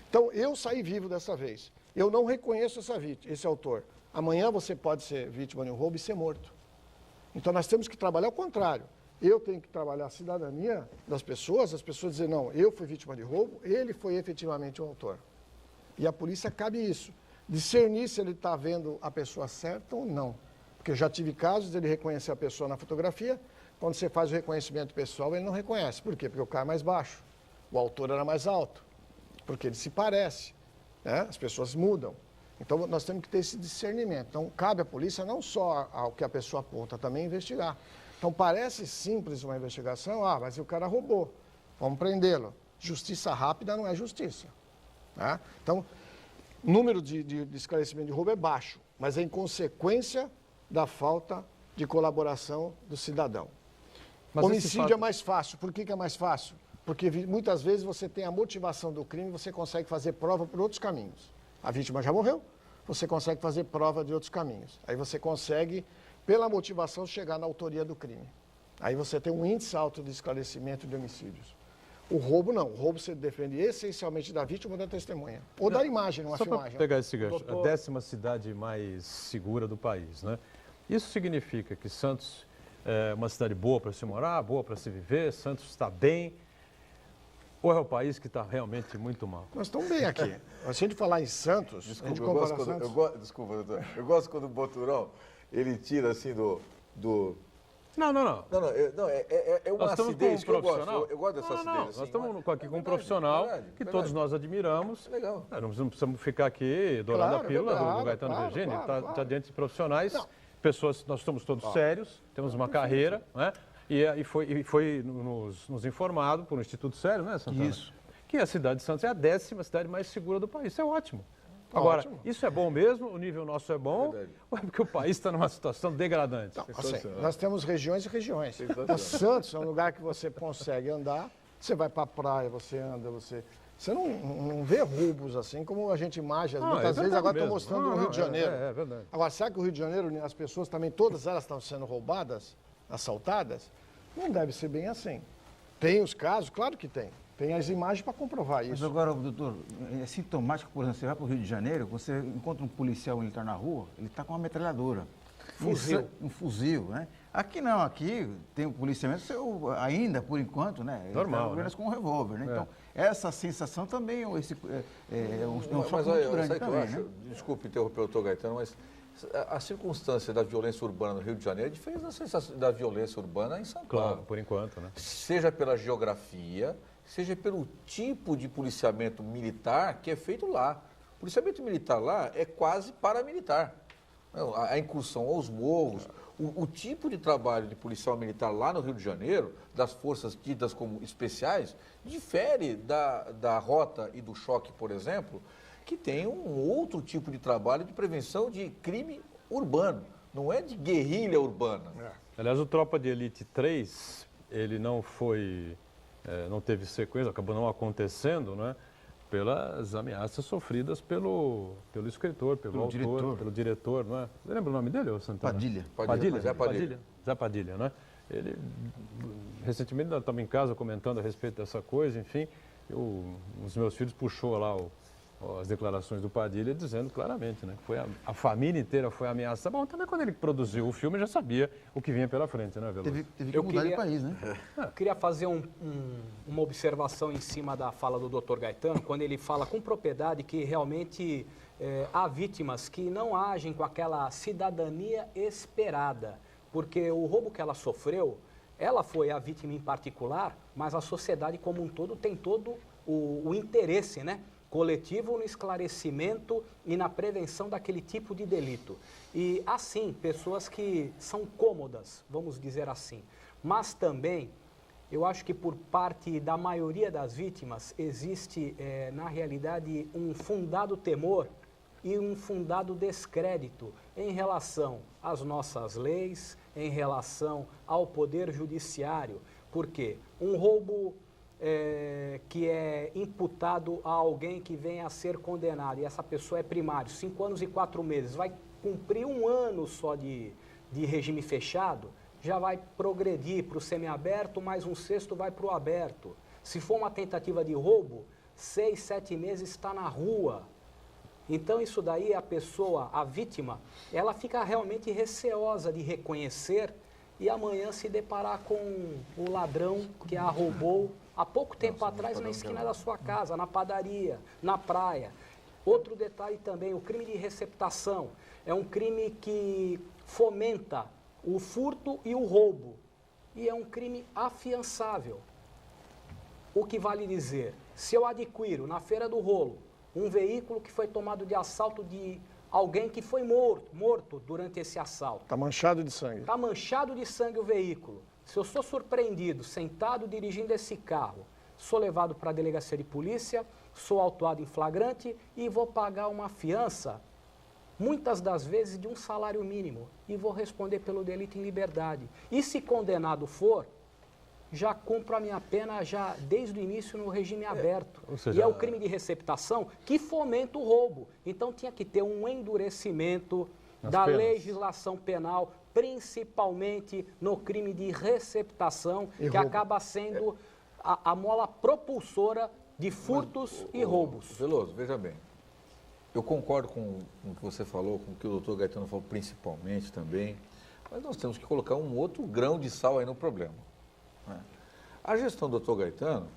C: Então, eu saí vivo dessa vez. Eu não reconheço esse autor. Amanhã você pode ser vítima de um roubo e ser morto. Então, nós temos que trabalhar ao contrário. Eu tenho que trabalhar a cidadania das pessoas, as pessoas dizem, não, eu fui vítima de roubo, ele foi efetivamente o autor. E a polícia cabe isso, discernir se ele está vendo a pessoa certa ou não. Porque eu já tive casos dele reconhecer a pessoa na fotografia, quando você faz o reconhecimento pessoal, ele não reconhece. Por quê? Porque o cara é mais baixo, o autor era mais alto, porque ele se parece, né? As pessoas mudam. Então, nós temos que ter esse discernimento. Então, cabe à polícia não só ao que a pessoa aponta, também investigar. Então, parece simples uma investigação, mas o cara roubou, vamos prendê-lo. Justiça rápida não é justiça. Né? Então, o número de esclarecimento de roubo é baixo, mas é em consequência da falta de colaboração do cidadão.
B: Mas
C: homicídio é mais fácil. Por que é mais fácil? Porque muitas vezes você tem a motivação do crime, você consegue fazer prova por outros caminhos. A vítima já morreu, você consegue fazer prova de outros caminhos. Aí você consegue, pela motivação, chegar na autoria do crime. Aí você tem um índice alto de esclarecimento de homicídios. O roubo não. O roubo você defende essencialmente da vítima ou da testemunha. Ou da imagem, numa filmagem.
B: Só para pegar esse gancho, a 10ª cidade mais segura do país, né? Isso significa que Santos é uma cidade boa para se morar, boa para se viver, Santos está bem, ou é o país que está realmente muito mal?
C: Nós estamos bem aqui. Se a gente falar em Santos,
D: desculpa, eu gosto quando o Boturão, ele tira assim do...
B: Não.
D: É uma acidez que eu gosto. Eu gosto dessa acidez.
B: Não.
D: Assim,
B: nós estamos aqui com um profissional que todos nós admiramos.
D: É legal.
B: Não precisamos ficar aqui dourando a pílula do Gaetano Virgínio. Está diante de profissionais, pessoas, nós somos todos sérios, temos uma carreira, né? E foi nos informado por um Instituto Sério, né, Santana?
F: Isso.
B: Que a cidade de Santos é a 10ª cidade mais segura do país. Isso é ótimo. Agora, isso é bom mesmo? O nível nosso é bom? Ou é porque o país está numa situação degradante?
C: Não, assim, nós temos regiões e regiões. Santos é um lugar que você consegue andar, você vai para a praia, você anda, você não vê roubos assim como a gente imagina. Muitas vezes agora estou mostrando no Rio de Janeiro.
B: É verdade.
C: Agora, será que o Rio de Janeiro, as pessoas também, todas elas estão sendo roubadas, assaltadas? Não deve ser bem assim. Tem os casos? Claro que tem. Tem as imagens para comprovar isso.
F: Mas agora, doutor, é sintomático, por exemplo, você vai para o Rio de Janeiro, você encontra um policial militar na rua, ele está com uma metralhadora. Um fuzil, né? Aqui não, aqui tem o policiamento, ainda, por enquanto, né? Ele
B: normal,
F: apenas com um revólver, né?
B: É.
F: Então, essa sensação também é um choque muito grande também, né?
D: Desculpe interromper o doutor Gaetano, mas a circunstância da violência urbana no Rio de Janeiro é diferente da sensação da violência urbana em São Paulo.
B: Claro, por enquanto, né?
D: Seja pela geografia, seja pelo tipo de policiamento militar que é feito lá. O policiamento militar lá é quase paramilitar. A incursão aos morros, o tipo de trabalho de policial militar lá no Rio de Janeiro, das forças tidas como especiais, difere da rota e do choque, por exemplo, que tem um outro tipo de trabalho de prevenção de crime urbano, não é de guerrilha urbana.
B: Aliás, o Tropa de Elite 3, ele não teve sequência, acabou não acontecendo, né? Pelas ameaças sofridas pelo escritor, pelo autor, pelo diretor, não é? Você lembra o nome dele, Santana?
F: Padilha.
B: Zé Padilha, né? Ele, recentemente, nós estamos em casa comentando a respeito dessa coisa, enfim, um dos meus filhos puxou lá as declarações do Padilha dizendo claramente, né? Que a família inteira foi ameaçada. Bom, também quando ele produziu o filme já sabia o que vinha pela frente, né, Veloso?
F: Teve que mudar de país, né?
E: Eu queria fazer uma observação em cima da fala do Dr. Gaetano, quando ele fala com propriedade que realmente há vítimas que não agem com aquela cidadania esperada, porque o roubo que ela sofreu, ela foi a vítima em particular, mas a sociedade como um todo tem todo o interesse, né? Coletivo no esclarecimento e na prevenção daquele tipo de delito. E, assim, pessoas que são cômodas, vamos dizer assim. Mas também, eu acho que por parte da maioria das vítimas, existe, na realidade, um fundado temor e um fundado descrédito em relação às nossas leis, em relação ao poder judiciário. Por quê? Um roubo que é imputado a alguém que venha a ser condenado, e essa pessoa é primário, 5 anos e 4 meses, vai cumprir 1 ano só de regime fechado, já vai progredir para o semiaberto, mais um sexto vai para o aberto. Se for uma tentativa de roubo, 6, 7 meses está na rua. Então isso daí a pessoa, a vítima, ela fica realmente receosa de reconhecer e amanhã se deparar com o ladrão que a roubou há pouco tempo atrás na esquina da sua casa, na padaria, na praia. Outro detalhe também, o crime de receptação é um crime que fomenta o furto e o roubo. E é um crime afiançável. O que vale dizer, se eu adquiro na Feira do Rolo um veículo que foi tomado de assalto de alguém que foi morto durante esse assalto.
C: Está manchado de sangue.
E: Está manchado de sangue o veículo. Se eu sou surpreendido, sentado dirigindo esse carro, sou levado para a delegacia de polícia, sou autuado em flagrante e vou pagar uma fiança, muitas das vezes de um salário mínimo, e vou responder pelo delito em liberdade. E se condenado for, já cumpro a minha pena já desde o início no regime aberto.
B: seja,
E: e é o crime de receptação que fomenta o roubo. Então tinha que ter um endurecimento da legislação penal, principalmente no crime de receptação, que acaba sendo a mola propulsora de furtos e roubos.
D: Veloso, veja bem. Eu concordo com o que você falou, com o que o doutor Gaetano falou principalmente também, mas nós temos que colocar um outro grão de sal aí no problema. A gestão do doutor Gaetano,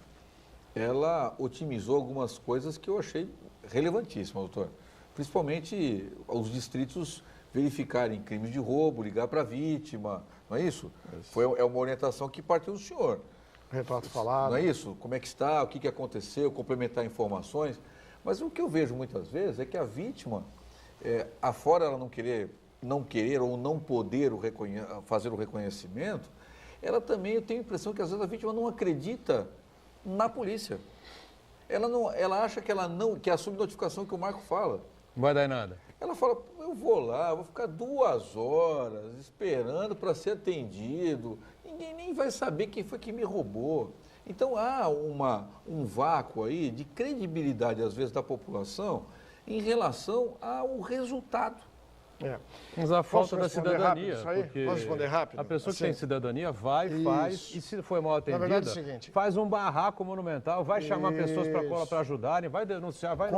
D: ela otimizou algumas coisas que eu achei relevantíssimas, doutor. Principalmente os distritos verificarem crimes de roubo, ligar para a vítima, não é isso? É uma orientação que partiu do senhor.
C: Retrato falado.
D: Não é isso? Como é que está, o que aconteceu, complementar informações. Mas o que eu vejo muitas vezes é que a vítima, afora ela não querer ou não poder fazer o reconhecimento, ela também, eu tenho a impressão que às vezes a vítima não acredita na polícia. Ela acha que é a subnotificação que o Marco fala.
B: Não vai dar em nada.
D: Ela fala, eu vou lá, vou ficar 2 horas esperando para ser atendido, ninguém nem vai saber quem foi que me roubou. Então há um vácuo aí de credibilidade, às vezes, da população em relação ao resultado.
B: Mas a falta da cidadania.
C: Posso responder rápido?
B: A pessoa que tem cidadania vai, faz, e se foi mal atendida,
C: verdade, é o seguinte,
B: faz um barraco monumental, vai chamar pessoas para ajudarem, vai denunciar, vai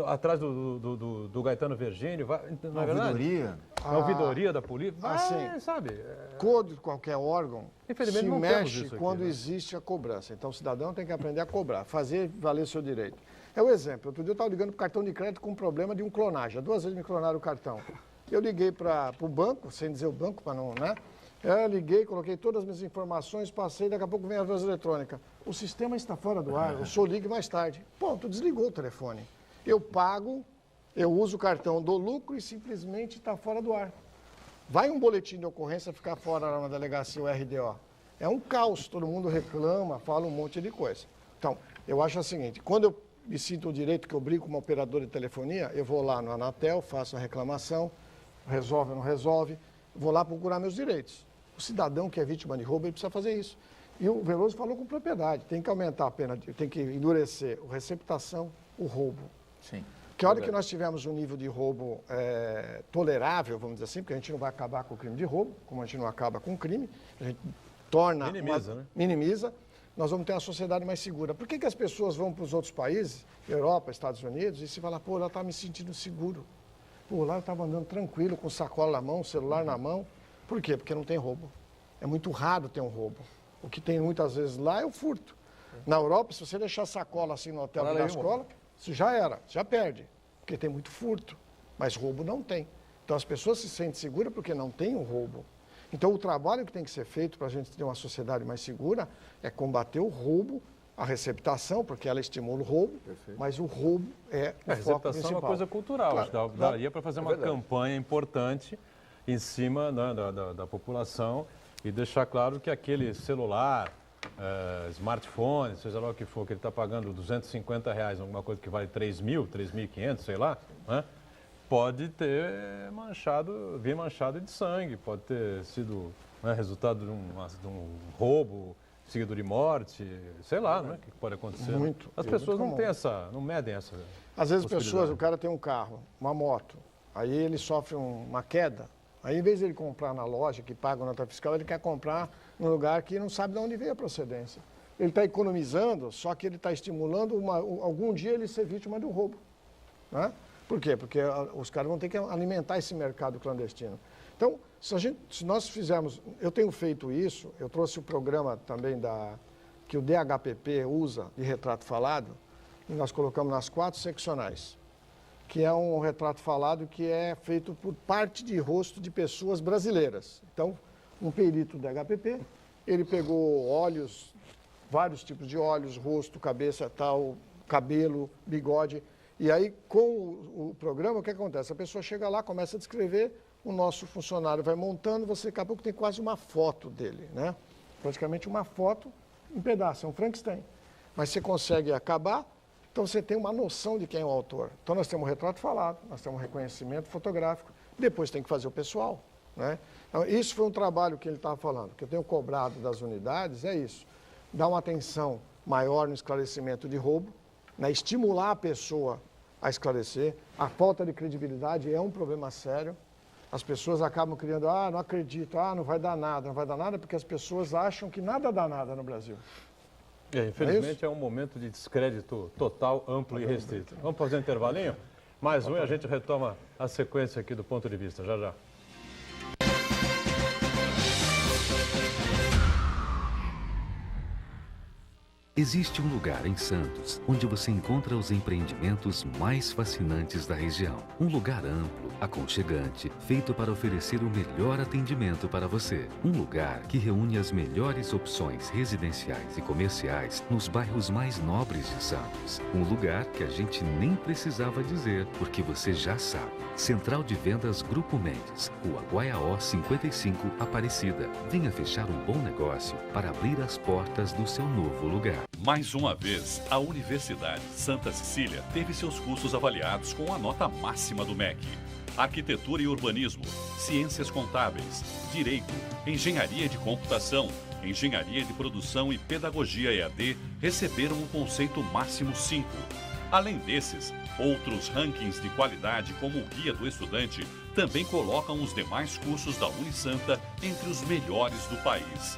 B: atrás do Gaetano Virgínio, vai, não é verdade?
F: Ouvidoria.
B: Na ouvidoria da polícia, vai,
C: assim,
B: sabe?
C: Todo qualquer órgão
B: Infelizmente,
C: se
B: não temos
C: mexe
B: isso aqui,
C: quando
B: né?
C: existe a cobrança. Então o cidadão tem que aprender a cobrar, fazer valer o seu direito. É o exemplo. Outro dia eu estava ligando para o cartão de crédito com um problema de um clonagem. 2 vezes me clonaram o cartão. Eu liguei para o banco, sem dizer o banco, para não, né? Eu liguei, coloquei todas as minhas informações, passei, daqui a pouco vem a voz eletrônica. O sistema está fora do ar, o senhor ligue mais tarde. Ponto, desligou o telefone. Eu pago, eu uso o cartão do lucro e simplesmente está fora do ar. Vai um boletim de ocorrência ficar fora lá na delegacia, o RDO. É um caos, todo mundo reclama, fala um monte de coisa. Então, eu acho o seguinte, quando eu me sinto o direito que eu brigo com uma operadora de telefonia, eu vou lá no Anatel, faço a reclamação, resolve ou não resolve, vou lá procurar meus direitos. O cidadão que é vítima de roubo, ele precisa fazer isso. E o Veloso falou com propriedade, tem que aumentar a pena, tem que endurecer a receptação, o roubo.
D: Sim.
C: Que a hora que nós tivermos um nível de roubo tolerável, vamos dizer assim, porque a gente não vai acabar com o crime de roubo, como a gente não acaba com o crime, a gente torna... Minimiza, nós vamos ter uma sociedade mais segura. Por que as pessoas vão para os outros países, Europa, Estados Unidos, e se fala, pô, ela está me sentindo seguro. Pô, lá eu estava andando tranquilo, com sacola na mão, celular na mão. Por quê? Porque não tem roubo. É muito raro ter um roubo. O que tem muitas vezes lá é o furto. Na Europa, se você deixar sacola assim no hotel da escola, isso já era, já perde. Porque tem muito furto. Mas roubo não tem. Então as pessoas se sentem seguras porque não tem um roubo. Então o trabalho que tem que ser feito para a gente ter uma sociedade mais segura é combater o roubo, a receptação, porque ela estimula o roubo, mas o roubo é o foco principal. A receptação é uma
B: coisa cultural, claro, daria para fazer uma campanha importante em cima da população e deixar claro que aquele celular, smartphone, seja lá o que for, que ele está pagando R$250, alguma coisa que vale 3.000, 3.500, sei lá, né? Pode ter vir manchado de sangue, pode ter sido resultado de um roubo, seguido de morte, sei lá, né? O que pode acontecer.
C: Muito.
B: As pessoas não medem essa.
C: Às vezes o cara tem um carro, uma moto, aí ele sofre uma queda, aí em vez de ele comprar na loja que paga a nota fiscal, ele quer comprar num lugar que não sabe de onde veio a procedência. Ele está economizando, só que ele está estimulando algum dia ele ser vítima de um roubo. Né? Por quê? Porque os caras vão ter que alimentar esse mercado clandestino. Então, se nós fizermos... Eu tenho feito isso, eu trouxe o programa também que o DHPP usa de retrato falado, e nós colocamos nas 4 seccionais, que é um retrato falado que é feito por parte de rosto de pessoas brasileiras. Então, um perito do DHPP, ele pegou óleos, vários tipos de óleos, rosto, cabeça, tal, cabelo, bigode. E aí, com o programa, o que acontece? A pessoa chega lá, começa a descrever, o nosso funcionário vai montando, você daqui a pouco tem quase uma foto dele, né? Praticamente uma foto em pedaço, é um Frankenstein. Mas você consegue acabar, então você tem uma noção de quem é o autor. Então nós temos um retrato falado, nós temos um reconhecimento fotográfico, depois tem que fazer o pessoal, né? Então, isso foi um trabalho que ele estava falando, que eu tenho cobrado das unidades, é isso. Dar uma atenção maior no esclarecimento de roubo, né? Estimular a pessoa a esclarecer. A falta de credibilidade é um problema sério. As pessoas acabam criando, não acredito, não vai dar nada, porque as pessoas acham que nada dá nada no Brasil.
B: Infelizmente é um momento de descrédito total, amplo e restrito. Vamos fazer um intervalinho? Mais um e a gente retoma a sequência aqui do Ponto de Vista, já já.
G: Existe um lugar em Santos onde você encontra os empreendimentos mais fascinantes da região. Um lugar amplo, aconchegante, feito para oferecer o melhor atendimento para você. Um lugar que reúne as melhores opções residenciais e comerciais nos bairros mais nobres de Santos. Um lugar que a gente nem precisava dizer, porque você já sabe. Central de Vendas Grupo Mendes, Rua Guaiaó 55, Aparecida. Venha fechar um bom negócio para abrir as portas do seu novo lugar.
J: Mais uma vez, a Universidade Santa Cecília teve seus cursos avaliados com a nota máxima do MEC. Arquitetura e Urbanismo, Ciências Contábeis, Direito, Engenharia de Computação, Engenharia de Produção e Pedagogia EAD receberam o conceito máximo 5. Além desses, outros rankings de qualidade, como o Guia do Estudante, também colocam os demais cursos da Unisanta entre os melhores do país.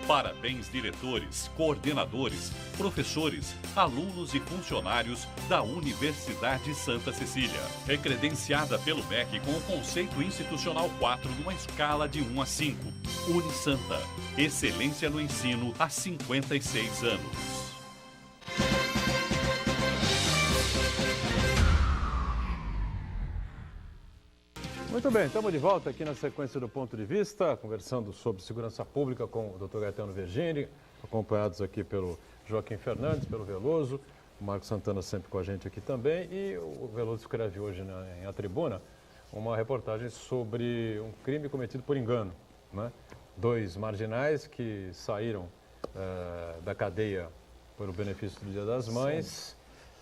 J: Parabéns, diretores, coordenadores, professores, alunos e funcionários da Universidade Santa Cecília. É credenciada pelo MEC com o conceito institucional 4 numa escala de 1 a 5. Unisanta, excelência no ensino há 56 anos.
B: Muito bem, estamos de volta aqui na sequência do Ponto de Vista, conversando sobre segurança pública com o Dr. Gaetano Vergini, acompanhados aqui pelo Joaquim Fernandes, pelo Veloso, o Marcos Santana sempre com a gente aqui também, e o Veloso escreve hoje em A Tribuna uma reportagem sobre um crime cometido por engano, né? 2 marginais que saíram da cadeia pelo benefício do Dia das Mães.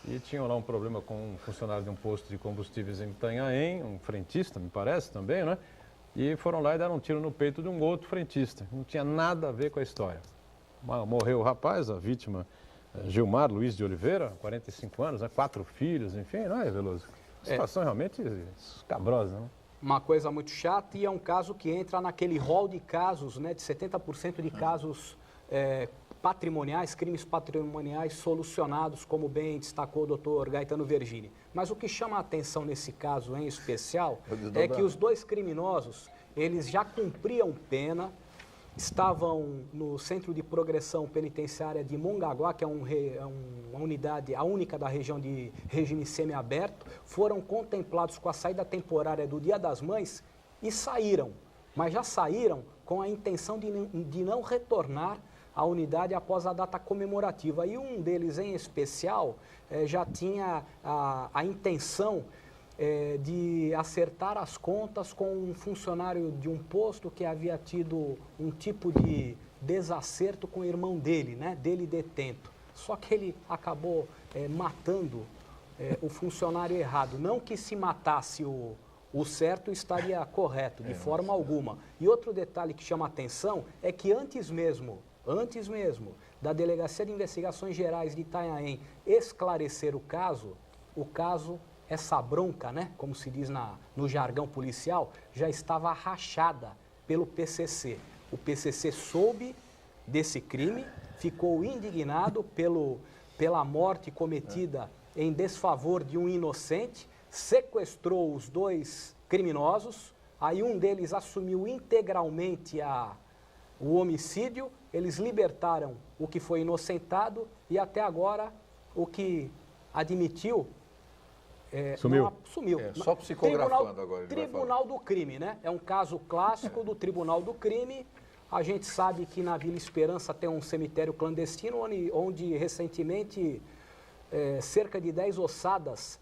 B: E tinham lá um problema com um funcionário de um posto de combustíveis em Itanhaém, um frentista, me parece também, né? E foram lá e deram um tiro no peito de um outro frentista. Não tinha nada a ver com a história. Morreu o rapaz, a vítima, Gilmar Luiz de Oliveira, 45 anos, né? 4 filhos, enfim, não é, Veloso? Situação realmente escabrosa, né?
E: Uma coisa muito chata, e é um caso que entra naquele rol de casos, né? De 70% de casos patrimoniais, crimes patrimoniais solucionados, como bem destacou o doutor Gaetano Vergini. Mas o que chama a atenção nesse caso em especial é que os 2 criminosos, eles já cumpriam pena, estavam no Centro de Progressão Penitenciária de Mongaguá, que é uma unidade, a única da região de regime semiaberto, foram contemplados com a saída temporária do Dia das Mães e saíram, mas já saíram com a intenção de não retornar a unidade após a data comemorativa. E um deles, em especial, já tinha a intenção de acertar as contas com um funcionário de um posto que havia tido um tipo de desacerto com o irmão dele, né, dele detento. Só que ele acabou matando o funcionário errado. Não que se matasse o certo estaria correto, de forma alguma. E outro detalhe que chama a atenção é que antes mesmo da Delegacia de Investigações Gerais de Itanhaém esclarecer o caso essa bronca, né, como se diz no jargão policial, já estava rachada pelo PCC. O PCC soube desse crime, ficou indignado pela morte cometida em desfavor de um inocente, sequestrou os 2 criminosos, aí um deles assumiu integralmente o homicídio, eles libertaram o que foi inocentado e até agora o que admitiu
B: sumiu.
E: Sumiu.
D: Só psicografando agora.
E: Tribunal do Crime, né? É um caso clássico do Tribunal do Crime. A gente sabe que na Vila Esperança tem um cemitério clandestino, onde recentemente cerca de 10 ossadas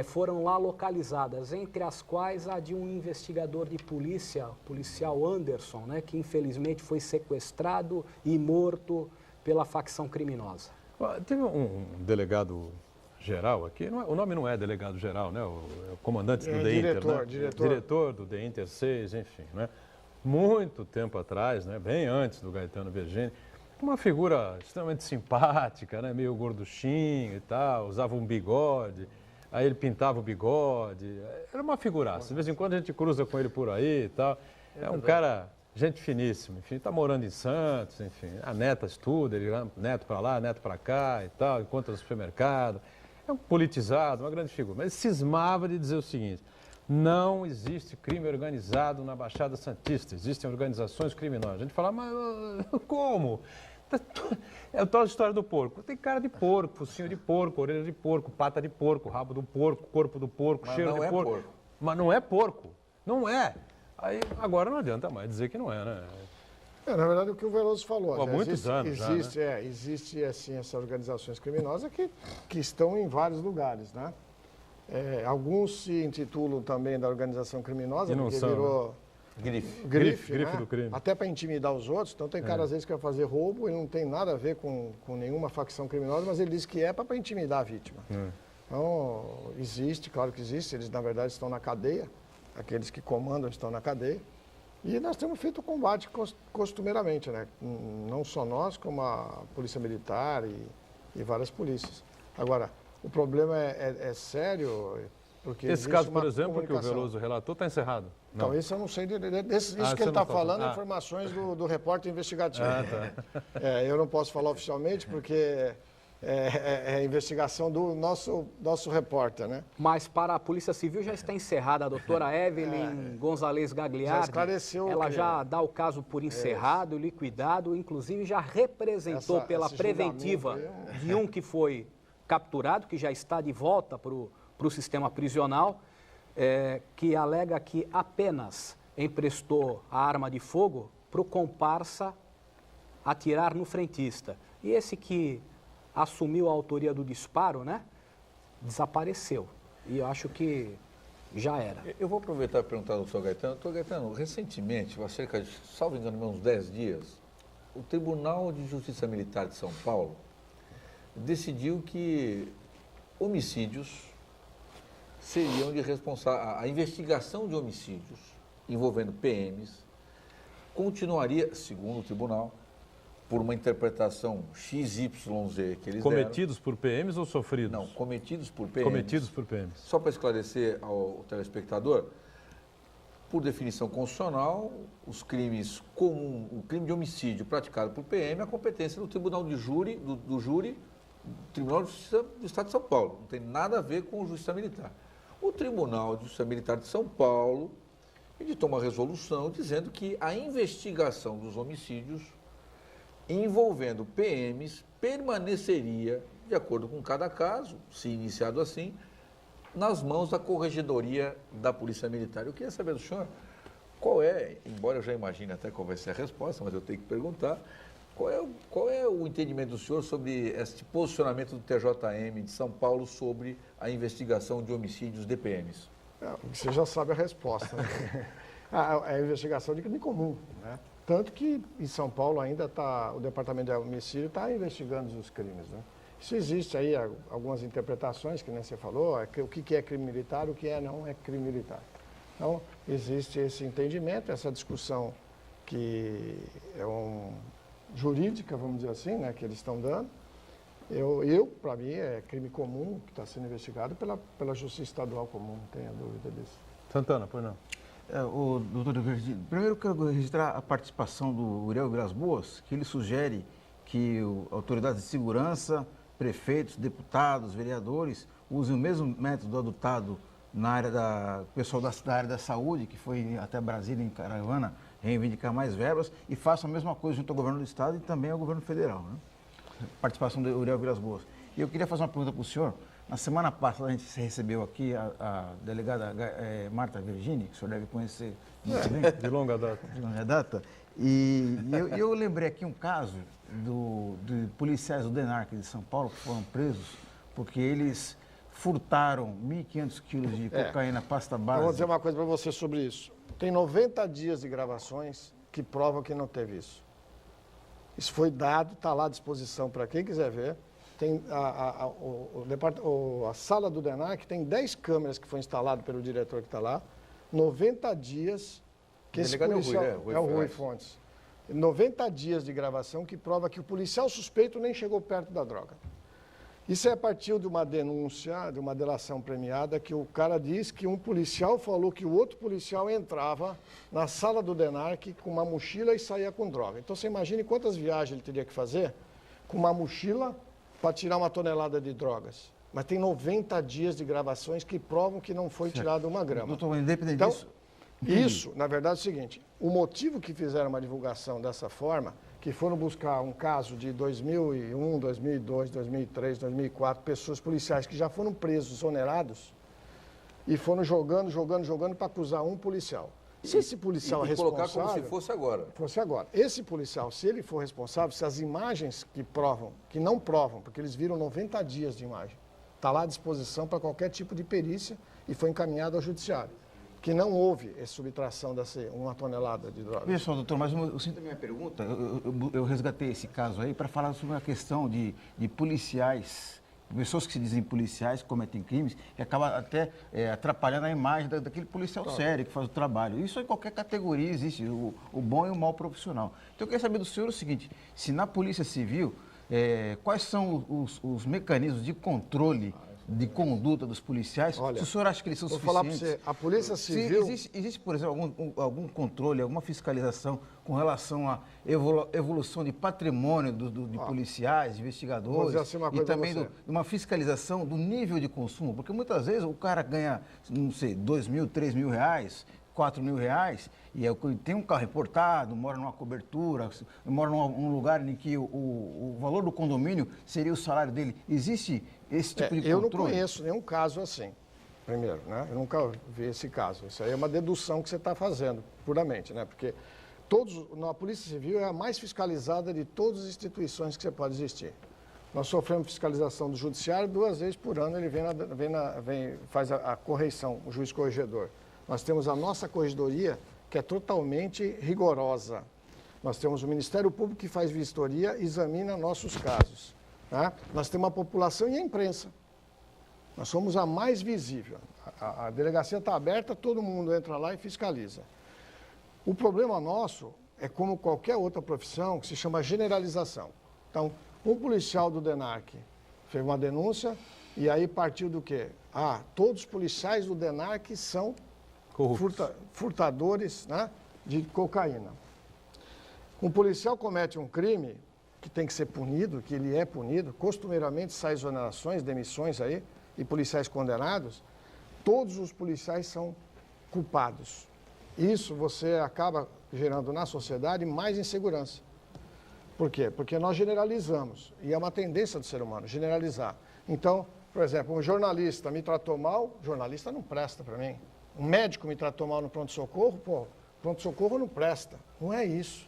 E: foram lá localizadas, entre as quais a de um investigador de polícia, o policial Anderson, né, que infelizmente foi sequestrado e morto pela facção criminosa.
B: Teve um delegado geral aqui, o nome não é delegado geral, né? O comandante do DEINTER, né? Diretor do DEINTER 6, enfim, né? Muito tempo atrás, né? Bem antes do Gaetano Vergine, uma figura extremamente simpática, né? Meio gorduchinho e tal, usava um bigode, aí ele pintava o bigode, era uma figuraça. De vez em quando a gente cruza com ele por aí e tal. É um cara, gente finíssima, enfim, está morando em Santos, enfim, a neta estuda, ele neto para lá, neto para cá e tal, encontra no supermercado. É um politizado, uma grande figura. Mas ele cismava de dizer o seguinte: não existe crime organizado na Baixada Santista, existem organizações criminosas. A gente fala, mas como? É a tal história do porco. Tem cara de porco, focinho de porco, orelha de porco, pata de porco, rabo do porco, corpo do porco,
D: mas
B: cheiro
D: não
B: de
D: é
B: porco. Mas não é porco. Não é. Aí agora não adianta mais dizer que não é, né?
C: Na verdade, o que o Veloso falou.
B: Há muitos anos
C: existe,
B: já, né?
C: Existe assim, essas organizações criminosas que estão em vários lugares, né? Alguns se intitulam também da organização criminosa, porque
B: são,
C: virou grife, né?
B: do crime.
C: Até para intimidar os outros. Então tem cara, às vezes, que quer fazer roubo e não tem nada a ver com nenhuma facção criminosa, mas ele diz que é para intimidar a vítima. Então, existe, claro que existe, eles na verdade estão na cadeia, aqueles que comandam estão na cadeia. E nós temos feito o combate costumeiramente, né? Não só nós, como a Polícia Militar e várias polícias. Agora, o problema é sério, porque
B: esse caso, por exemplo, que o Veloso relatou, está encerrado?
C: Não. Então, isso eu não sei. Isso que ele está falando é informações do repórter investigativo.
B: Tá.
C: Eu não posso falar oficialmente, porque é investigação do nosso repórter, né?
E: Mas para a Polícia Civil já está encerrada. A doutora Evelyn Gonzalez Gagliardi,
C: já esclareceu,
E: ela já dá o caso por encerrado, liquidado, inclusive já representou pela preventiva de um que foi capturado, que já está de volta para o sistema prisional, que alega que apenas emprestou a arma de fogo para o comparsa atirar no frentista. E esse que assumiu a autoria do disparo, né, desapareceu. E eu acho que já era.
D: Eu vou aproveitar e perguntar ao doutor Gaetano. Doutor Gaetano, recentemente, há cerca de, salvo engano, uns 10 dias, o Tribunal de Justiça Militar de São Paulo decidiu que homicídios seriam de responsável. A investigação de homicídios envolvendo PMs continuaria, segundo o tribunal, por uma interpretação XYZ que eles
B: cometidos
D: deram.
B: Por PMs ou sofridos?
D: Não, cometidos por PMs.
B: Cometidos por PMs.
D: Só para esclarecer ao telespectador, por definição constitucional, os crimes comuns, o crime de homicídio praticado por PM é a competência do Tribunal de Júri, do Júri, Tribunal de Justiça do Estado de São Paulo. Não tem nada a ver com Justiça Militar. O Tribunal de Justiça Militar de São Paulo editou uma resolução dizendo que a investigação dos homicídios envolvendo PMs permaneceria, de acordo com cada caso, se iniciado assim, nas mãos da Corregedoria da Polícia Militar. Eu queria saber do senhor qual é, embora eu já imagine até qual vai ser a resposta, mas eu tenho que perguntar, qual é o entendimento do senhor sobre este posicionamento do TJM de São Paulo sobre a investigação de homicídios de PMs?
C: Você já sabe a resposta, né? A investigação de crime comum, né? Tanto que em São Paulo ainda o Departamento de Homicídio está investigando os crimes, né? Isso existe aí algumas interpretações, que nem você falou, o que é crime militar, o que não é crime militar. Então, existe esse entendimento, essa discussão que é jurídica, vamos dizer assim, né, que eles estão dando. Para mim, é crime comum que está sendo investigado pela Justiça Estadual comum, não tenha dúvida disso.
B: Santana, pois não.
F: O doutor Virgínio, primeiro eu quero registrar a participação do Uriel Vilas Boas, que ele sugere que autoridades de segurança, prefeitos, deputados, vereadores, usem o mesmo método adotado na área pessoal da área da saúde, que foi até Brasília, em caravana, reivindicar mais verbas, e façam a mesma coisa junto ao governo do Estado e também ao governo federal, né? Participação do Uriel Vilas Boas. E eu queria fazer uma pergunta para o senhor. Na semana passada a gente recebeu aqui a delegada Marta Virgini, que o senhor deve conhecer muito bem.
B: De longa data.
F: De longa data. E eu lembrei aqui um caso de policiais do DENARC de São Paulo que foram presos porque eles furtaram 1.500 quilos de cocaína pasta base.
C: Eu vou dizer uma coisa para você sobre isso. Tem 90 dias de gravações que provam que não teve isso. Isso foi dado, está lá à disposição para quem quiser ver. Tem a sala do DENARC tem 10 câmeras que foi instalado pelo diretor que está lá. 90 dias que esse policial... É o Rui Fontes. 90 dias de gravação que prova que o policial suspeito nem chegou perto da droga. Isso é a partir de uma denúncia, de uma delação premiada, que o cara diz que um policial falou que o outro policial entrava na sala do DENARC com uma mochila e saía com droga. Então você imagine quantas viagens ele teria que fazer com uma mochila para tirar 1 tonelada de drogas. Mas tem 90 dias de gravações que provam que não foi tirado 1 grama.
F: Doutor, independente
C: então,
F: disso...
C: Isso, na verdade, é o seguinte, o motivo que fizeram uma divulgação dessa forma, que foram buscar um caso de 2001, 2002, 2003, 2004, pessoas policiais que já foram presos, exonerados, e foram jogando para acusar um policial. Se esse policial é responsável...
D: colocar como se fosse agora.
C: Fosse agora. Esse policial, se ele for responsável, se as imagens que provam, que não provam, porque eles viram 90 dias de imagem, está lá à disposição para qualquer tipo de perícia e foi encaminhado ao judiciário. Que não houve essa subtração dessa 1 tonelada de drogas.
F: Pessoal, doutor, mas eu sinto a minha pergunta, eu resgatei esse caso aí para falar sobre a questão de policiais, pessoas que se dizem policiais, que cometem crimes, e acabam até atrapalhando a imagem daquele policial sério que faz o trabalho. Isso em qualquer categoria existe, o bom e o mau profissional. Então eu queria saber do senhor o seguinte, se na Polícia Civil, quais são os mecanismos de controle de conduta dos policiais?
C: Olha,
F: se o senhor acha que eles são suficientes?
C: Vou falar para você, a Polícia Civil...
F: Existe, por exemplo, algum controle, alguma fiscalização com relação à evolução de patrimônio de policiais, de investigadores,
C: assim uma coisa
F: e também
C: de
F: uma fiscalização do nível de consumo? Porque muitas vezes o cara ganha, não sei, R$2.000, R$3.000, R$4.000, e tem um carro importado, mora numa cobertura, mora num lugar em que o valor do condomínio seria o salário dele. Existe esse tipo de controle?
C: Eu não conheço nenhum caso assim, primeiro, né? Eu nunca vi esse caso. Isso aí é uma dedução que você está fazendo, puramente, né? Porque a Polícia Civil é a mais fiscalizada de todas as instituições que você pode existir. Nós sofremos fiscalização do Judiciário 2 vezes por ano, ele faz a correição, o juiz corregedor. Nós temos a nossa corregedoria, que é totalmente rigorosa. Nós temos o Ministério Público que faz vistoria e examina nossos casos. Né? Nós temos a população e a imprensa. Nós somos a mais visível. A delegacia está aberta, todo mundo entra lá e fiscaliza. O problema nosso é como qualquer outra profissão, que se chama generalização. Então, um policial do DENARC fez uma denúncia e aí partiu do quê? Todos os policiais do DENARC são furtadores, né, de cocaína. Um policial comete um crime que tem que ser punido, que ele é punido, costumeiramente sai exonerações, demissões aí, e policiais condenados, todos os policiais são culpados. Isso você acaba gerando na sociedade mais insegurança. Por quê? Porque nós generalizamos, e é uma tendência do ser humano, generalizar. Então, por exemplo, um jornalista me tratou mal, jornalista não presta para mim. Um médico me tratou mal no pronto-socorro, pronto-socorro não presta. Não é isso.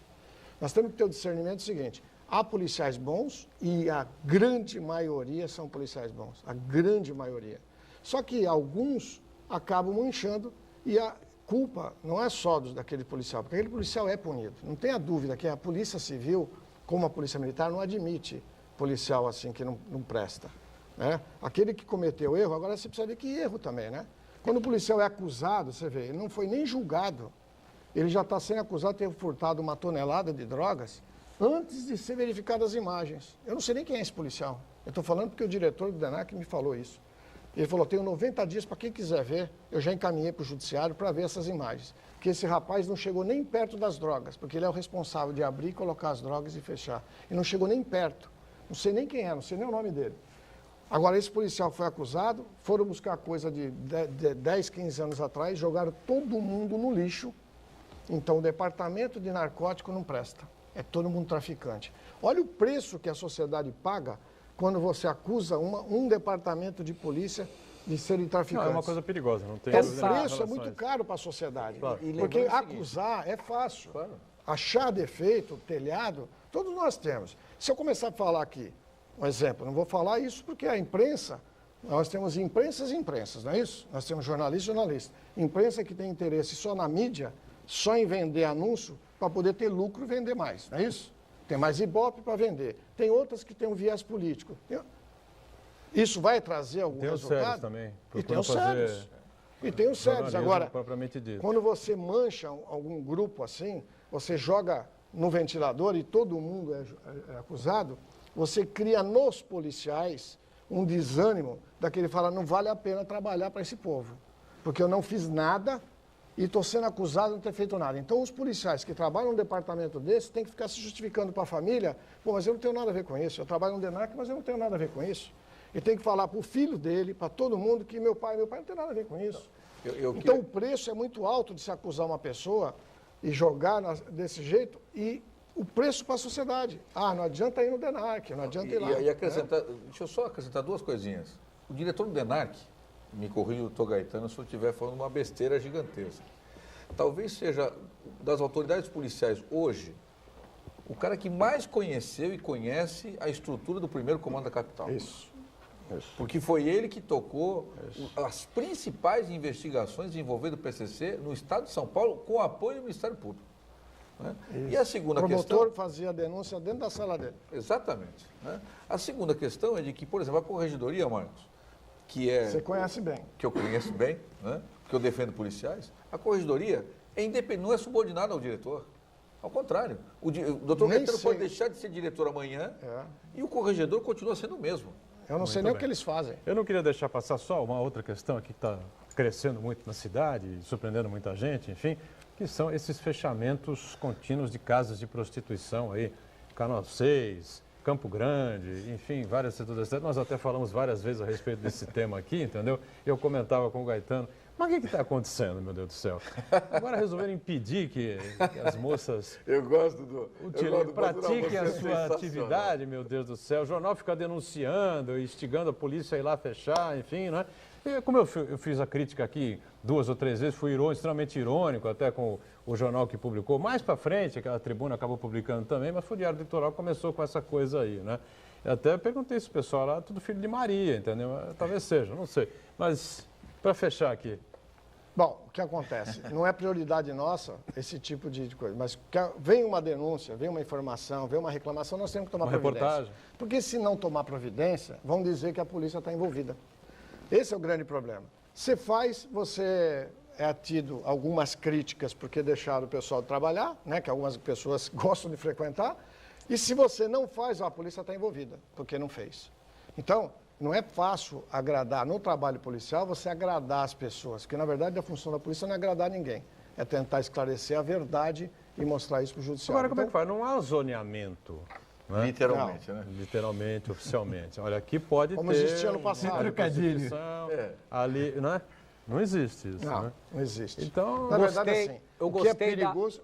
C: Nós temos que ter o discernimento seguinte, há policiais bons e a grande maioria são policiais bons, a grande maioria. Só que alguns acabam manchando e a culpa não é só daquele policial, porque aquele policial é punido. Não tenha dúvida que a Polícia Civil, como a Polícia Militar, não admite policial assim que não presta. Né? Aquele que cometeu erro, agora você precisa ver que erro também, né? Quando o policial é acusado, você vê, ele não foi nem julgado, ele já está sendo acusado de ter furtado 1 tonelada de drogas antes de ser verificadas as imagens. Eu não sei nem quem é esse policial. Eu estou falando porque o diretor do DENARC me falou isso. Ele falou, tenho 90 dias para quem quiser ver, eu já encaminhei para o judiciário para ver essas imagens. Que esse rapaz não chegou nem perto das drogas, porque ele é o responsável de abrir, colocar as drogas e fechar. Ele não chegou nem perto. Não sei nem quem é, não sei nem o nome dele. Agora, esse policial foi acusado, foram buscar coisa de 10, 15 anos atrás, jogaram todo mundo no lixo. Então, o departamento de narcótico não presta. É todo mundo traficante. Olha o preço que a sociedade paga quando você acusa um departamento de polícia de serem traficantes.
B: Não, é uma coisa perigosa, não tem
C: O
B: dúvida em
C: preço é
B: relação a
C: muito
B: isso.
C: caro para a sociedade.
B: Claro.
C: Porque acusar é fácil.
D: Claro.
C: Achar defeito, telhado, todos nós temos. Se eu começar a falar aqui, um exemplo, não vou falar isso porque a imprensa, nós temos imprensas e imprensas, não é isso? Nós temos jornalistas e jornalistas. Imprensa que tem interesse só na mídia, só em vender anúncio para poder ter lucro e vender mais, não é isso? Tem mais ibope para vender. Tem outras que têm um viés político. Isso vai trazer algum
B: Tem os
C: resultado?
B: sérios também.
C: E tem os
B: procuram fazer
C: sérios. E tem os sérios.
B: jornalismo
C: Agora,
B: propriamente dito.
C: quando você mancha algum grupo assim, você joga no ventilador e todo mundo é acusado, você cria nos policiais um desânimo daquele fala, não vale a pena trabalhar para esse povo, porque eu não fiz nada e estou sendo acusado de não ter feito nada. Então, os policiais que trabalham num departamento desse têm que ficar se justificando para a família, pô, mas eu não tenho nada a ver com isso, eu trabalho no DENARC, mas eu não tenho nada a ver com isso. E tem que falar para o filho dele, para todo mundo, que meu pai não tem nada a ver com isso. Então, o preço é muito alto de se acusar uma pessoa e jogar desse jeito e o preço para a sociedade. Ah, não adianta ir no DENARC, não adianta ir lá.
D: E acrescentar, deixa eu só acrescentar duas coisinhas. O diretor do DENARC, me corrija o doutor Gaetano se eu estiver falando uma besteira gigantesca, talvez seja das autoridades policiais hoje o cara que mais conheceu e conhece a estrutura do primeiro comando da capital.
C: Isso.
D: Porque foi ele que tocou as principais investigações envolvendo o PCC no estado de São Paulo com apoio do Ministério Público. Né? E a segunda questão...
C: O promotor fazia a denúncia dentro da sala dele.
D: Exatamente. Né? A segunda questão é de que, por exemplo, a Corregedoria, Marcos, que é...
C: Você conhece bem.
D: Que eu conheço bem, né? Porque eu defendo policiais. A Corregedoria é independente, não é subordinada ao diretor. Ao contrário. O doutor Gaetano pode deixar de ser diretor amanhã e o corregedor continua sendo o mesmo.
C: Eu não sei nem o que eles fazem.
B: Eu não queria deixar passar só uma outra questão aqui que está crescendo muito na cidade, surpreendendo muita gente, enfim, que são esses fechamentos contínuos de casas de prostituição aí, Canal 6, Campo Grande, enfim, várias setores da cidade. Nós até falamos várias vezes a respeito desse tema aqui, entendeu? Eu comentava com o Gaetano, mas o que está acontecendo, meu Deus do céu? Agora resolveram impedir que as moças pratiquem a sua atividade, meu Deus do céu. O jornal fica denunciando, instigando a polícia a ir lá fechar, enfim, né? E como eu fiz a crítica aqui 2 ou 3 vezes, fui extremamente irônico, até com o jornal que publicou. Mais para frente, aquela tribuna acabou publicando também, mas foi o Diário Litoral que começou com essa coisa aí, né? Eu até perguntei se o pessoal lá, tudo filho de Maria, entendeu? Talvez seja, não sei. Mas, para fechar aqui...
C: Bom, o que acontece? Não é prioridade nossa esse tipo de coisa, mas vem uma denúncia, vem uma informação, vem uma reclamação, nós temos que tomar providência.
B: Reportagem.
C: Porque se não tomar providência, vão dizer que a polícia está envolvida. Esse é o grande problema. Você faz, você é tido algumas críticas porque deixaram o pessoal trabalhar, né, que algumas pessoas gostam de frequentar, e se você não faz, a polícia está envolvida, porque não fez. Então, não é fácil agradar, no trabalho policial, você agradar as pessoas, porque, na verdade, a função da polícia não é agradar ninguém, é tentar esclarecer a verdade e mostrar isso para o judiciário.
B: Agora, como é que faz? Não há zoneamento. Né?
D: Literalmente, né?
B: Literalmente, oficialmente. Olha, aqui pode
C: como
B: ter...
C: existia no passado.
B: Ali, né? Não existe isso,
C: não,
B: né?
C: Não existe.
B: Então,
C: na verdade, assim,
E: eu
C: o que é
E: gostei
C: perigoso...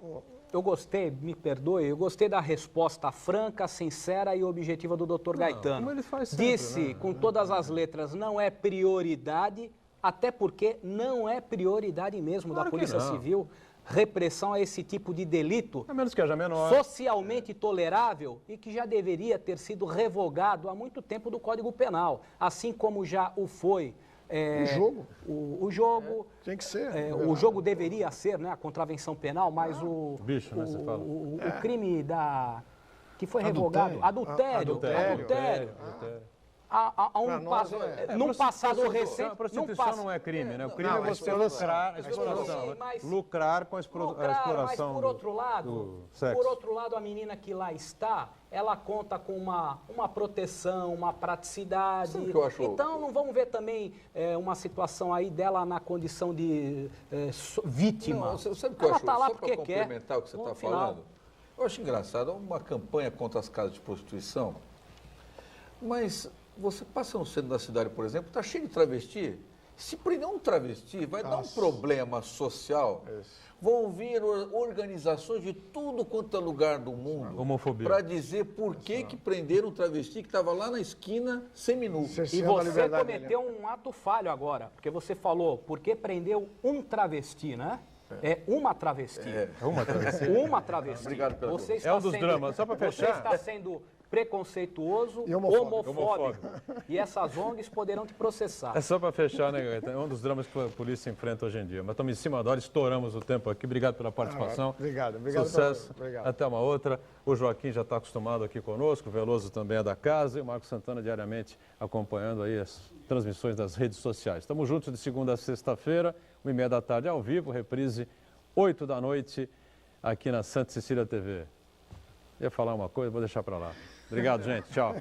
E: Eu gostei, me perdoe, eu gostei da resposta franca, sincera e objetiva do Dr. Gaetano.
B: Como ele faz sempre,
E: Disse,
B: né?
E: com todas as letras, não é prioridade, até porque não é prioridade mesmo
B: Claro
E: da Polícia
B: que não.
E: Civil, repressão a esse tipo de delito
B: a menos que haja menor.
E: socialmente tolerável e que já deveria ter sido revogado há muito tempo do Código Penal, assim como já o foi. O jogo.
C: Tem que ser.
E: O jogo deveria ser, né, a contravenção penal, mas o crime que foi revogado, adultério. num passado recente...
B: A prostituição não é crime, né? O crime é você lucrar, lucrar com a exploração
E: mas por outro lado,
B: do sexo.
E: a menina que lá está, ela conta com uma proteção, uma praticidade.
D: Sabe o que eu acho?
E: Então não vamos ver também uma situação aí dela na condição de vítima.
D: Não, sabe o que eu
E: Ela
D: acho?
E: está lá
D: Só
E: porque
D: para
E: quer.
D: complementar o que você está
E: Ponto final.
D: falando, eu acho engraçado, uma campanha contra as casas de prostituição, mas você passa no centro da cidade, por exemplo, está cheio de travesti. Se prender um travesti, vai dar um problema social. Vão vir organizações de tudo quanto é lugar do mundo para dizer por que prenderam um travesti que estava lá na esquina seminu.
E: E você cometeu um ato falho agora, porque você falou, por que prendeu um travesti, né? É uma travesti.
B: É uma travesti.
E: Uma travesti.
D: Obrigado pela
E: você está
B: É um dos dramas. Só para fechar.
E: Você está sendo preconceituoso,
C: E homofóbico.
E: E essas ONGs poderão te processar.
B: É só para fechar, né, Gaeta? É um dos dramas que a polícia enfrenta hoje em dia. Mas estamos em cima da hora, estouramos o tempo aqui. Obrigado pela participação.
C: Obrigado.
B: Sucesso.
C: Obrigado.
B: Até uma outra. O Joaquim já está acostumado aqui conosco, o Veloso também é da casa e o Marcos Santana diariamente acompanhando aí as transmissões das redes sociais. Estamos juntos de segunda a sexta-feira, 1h30 da tarde ao vivo, reprise 8 da noite aqui na Santa Cecília TV. Ia falar uma coisa, vou deixar para lá. Obrigado, gente. Tchau.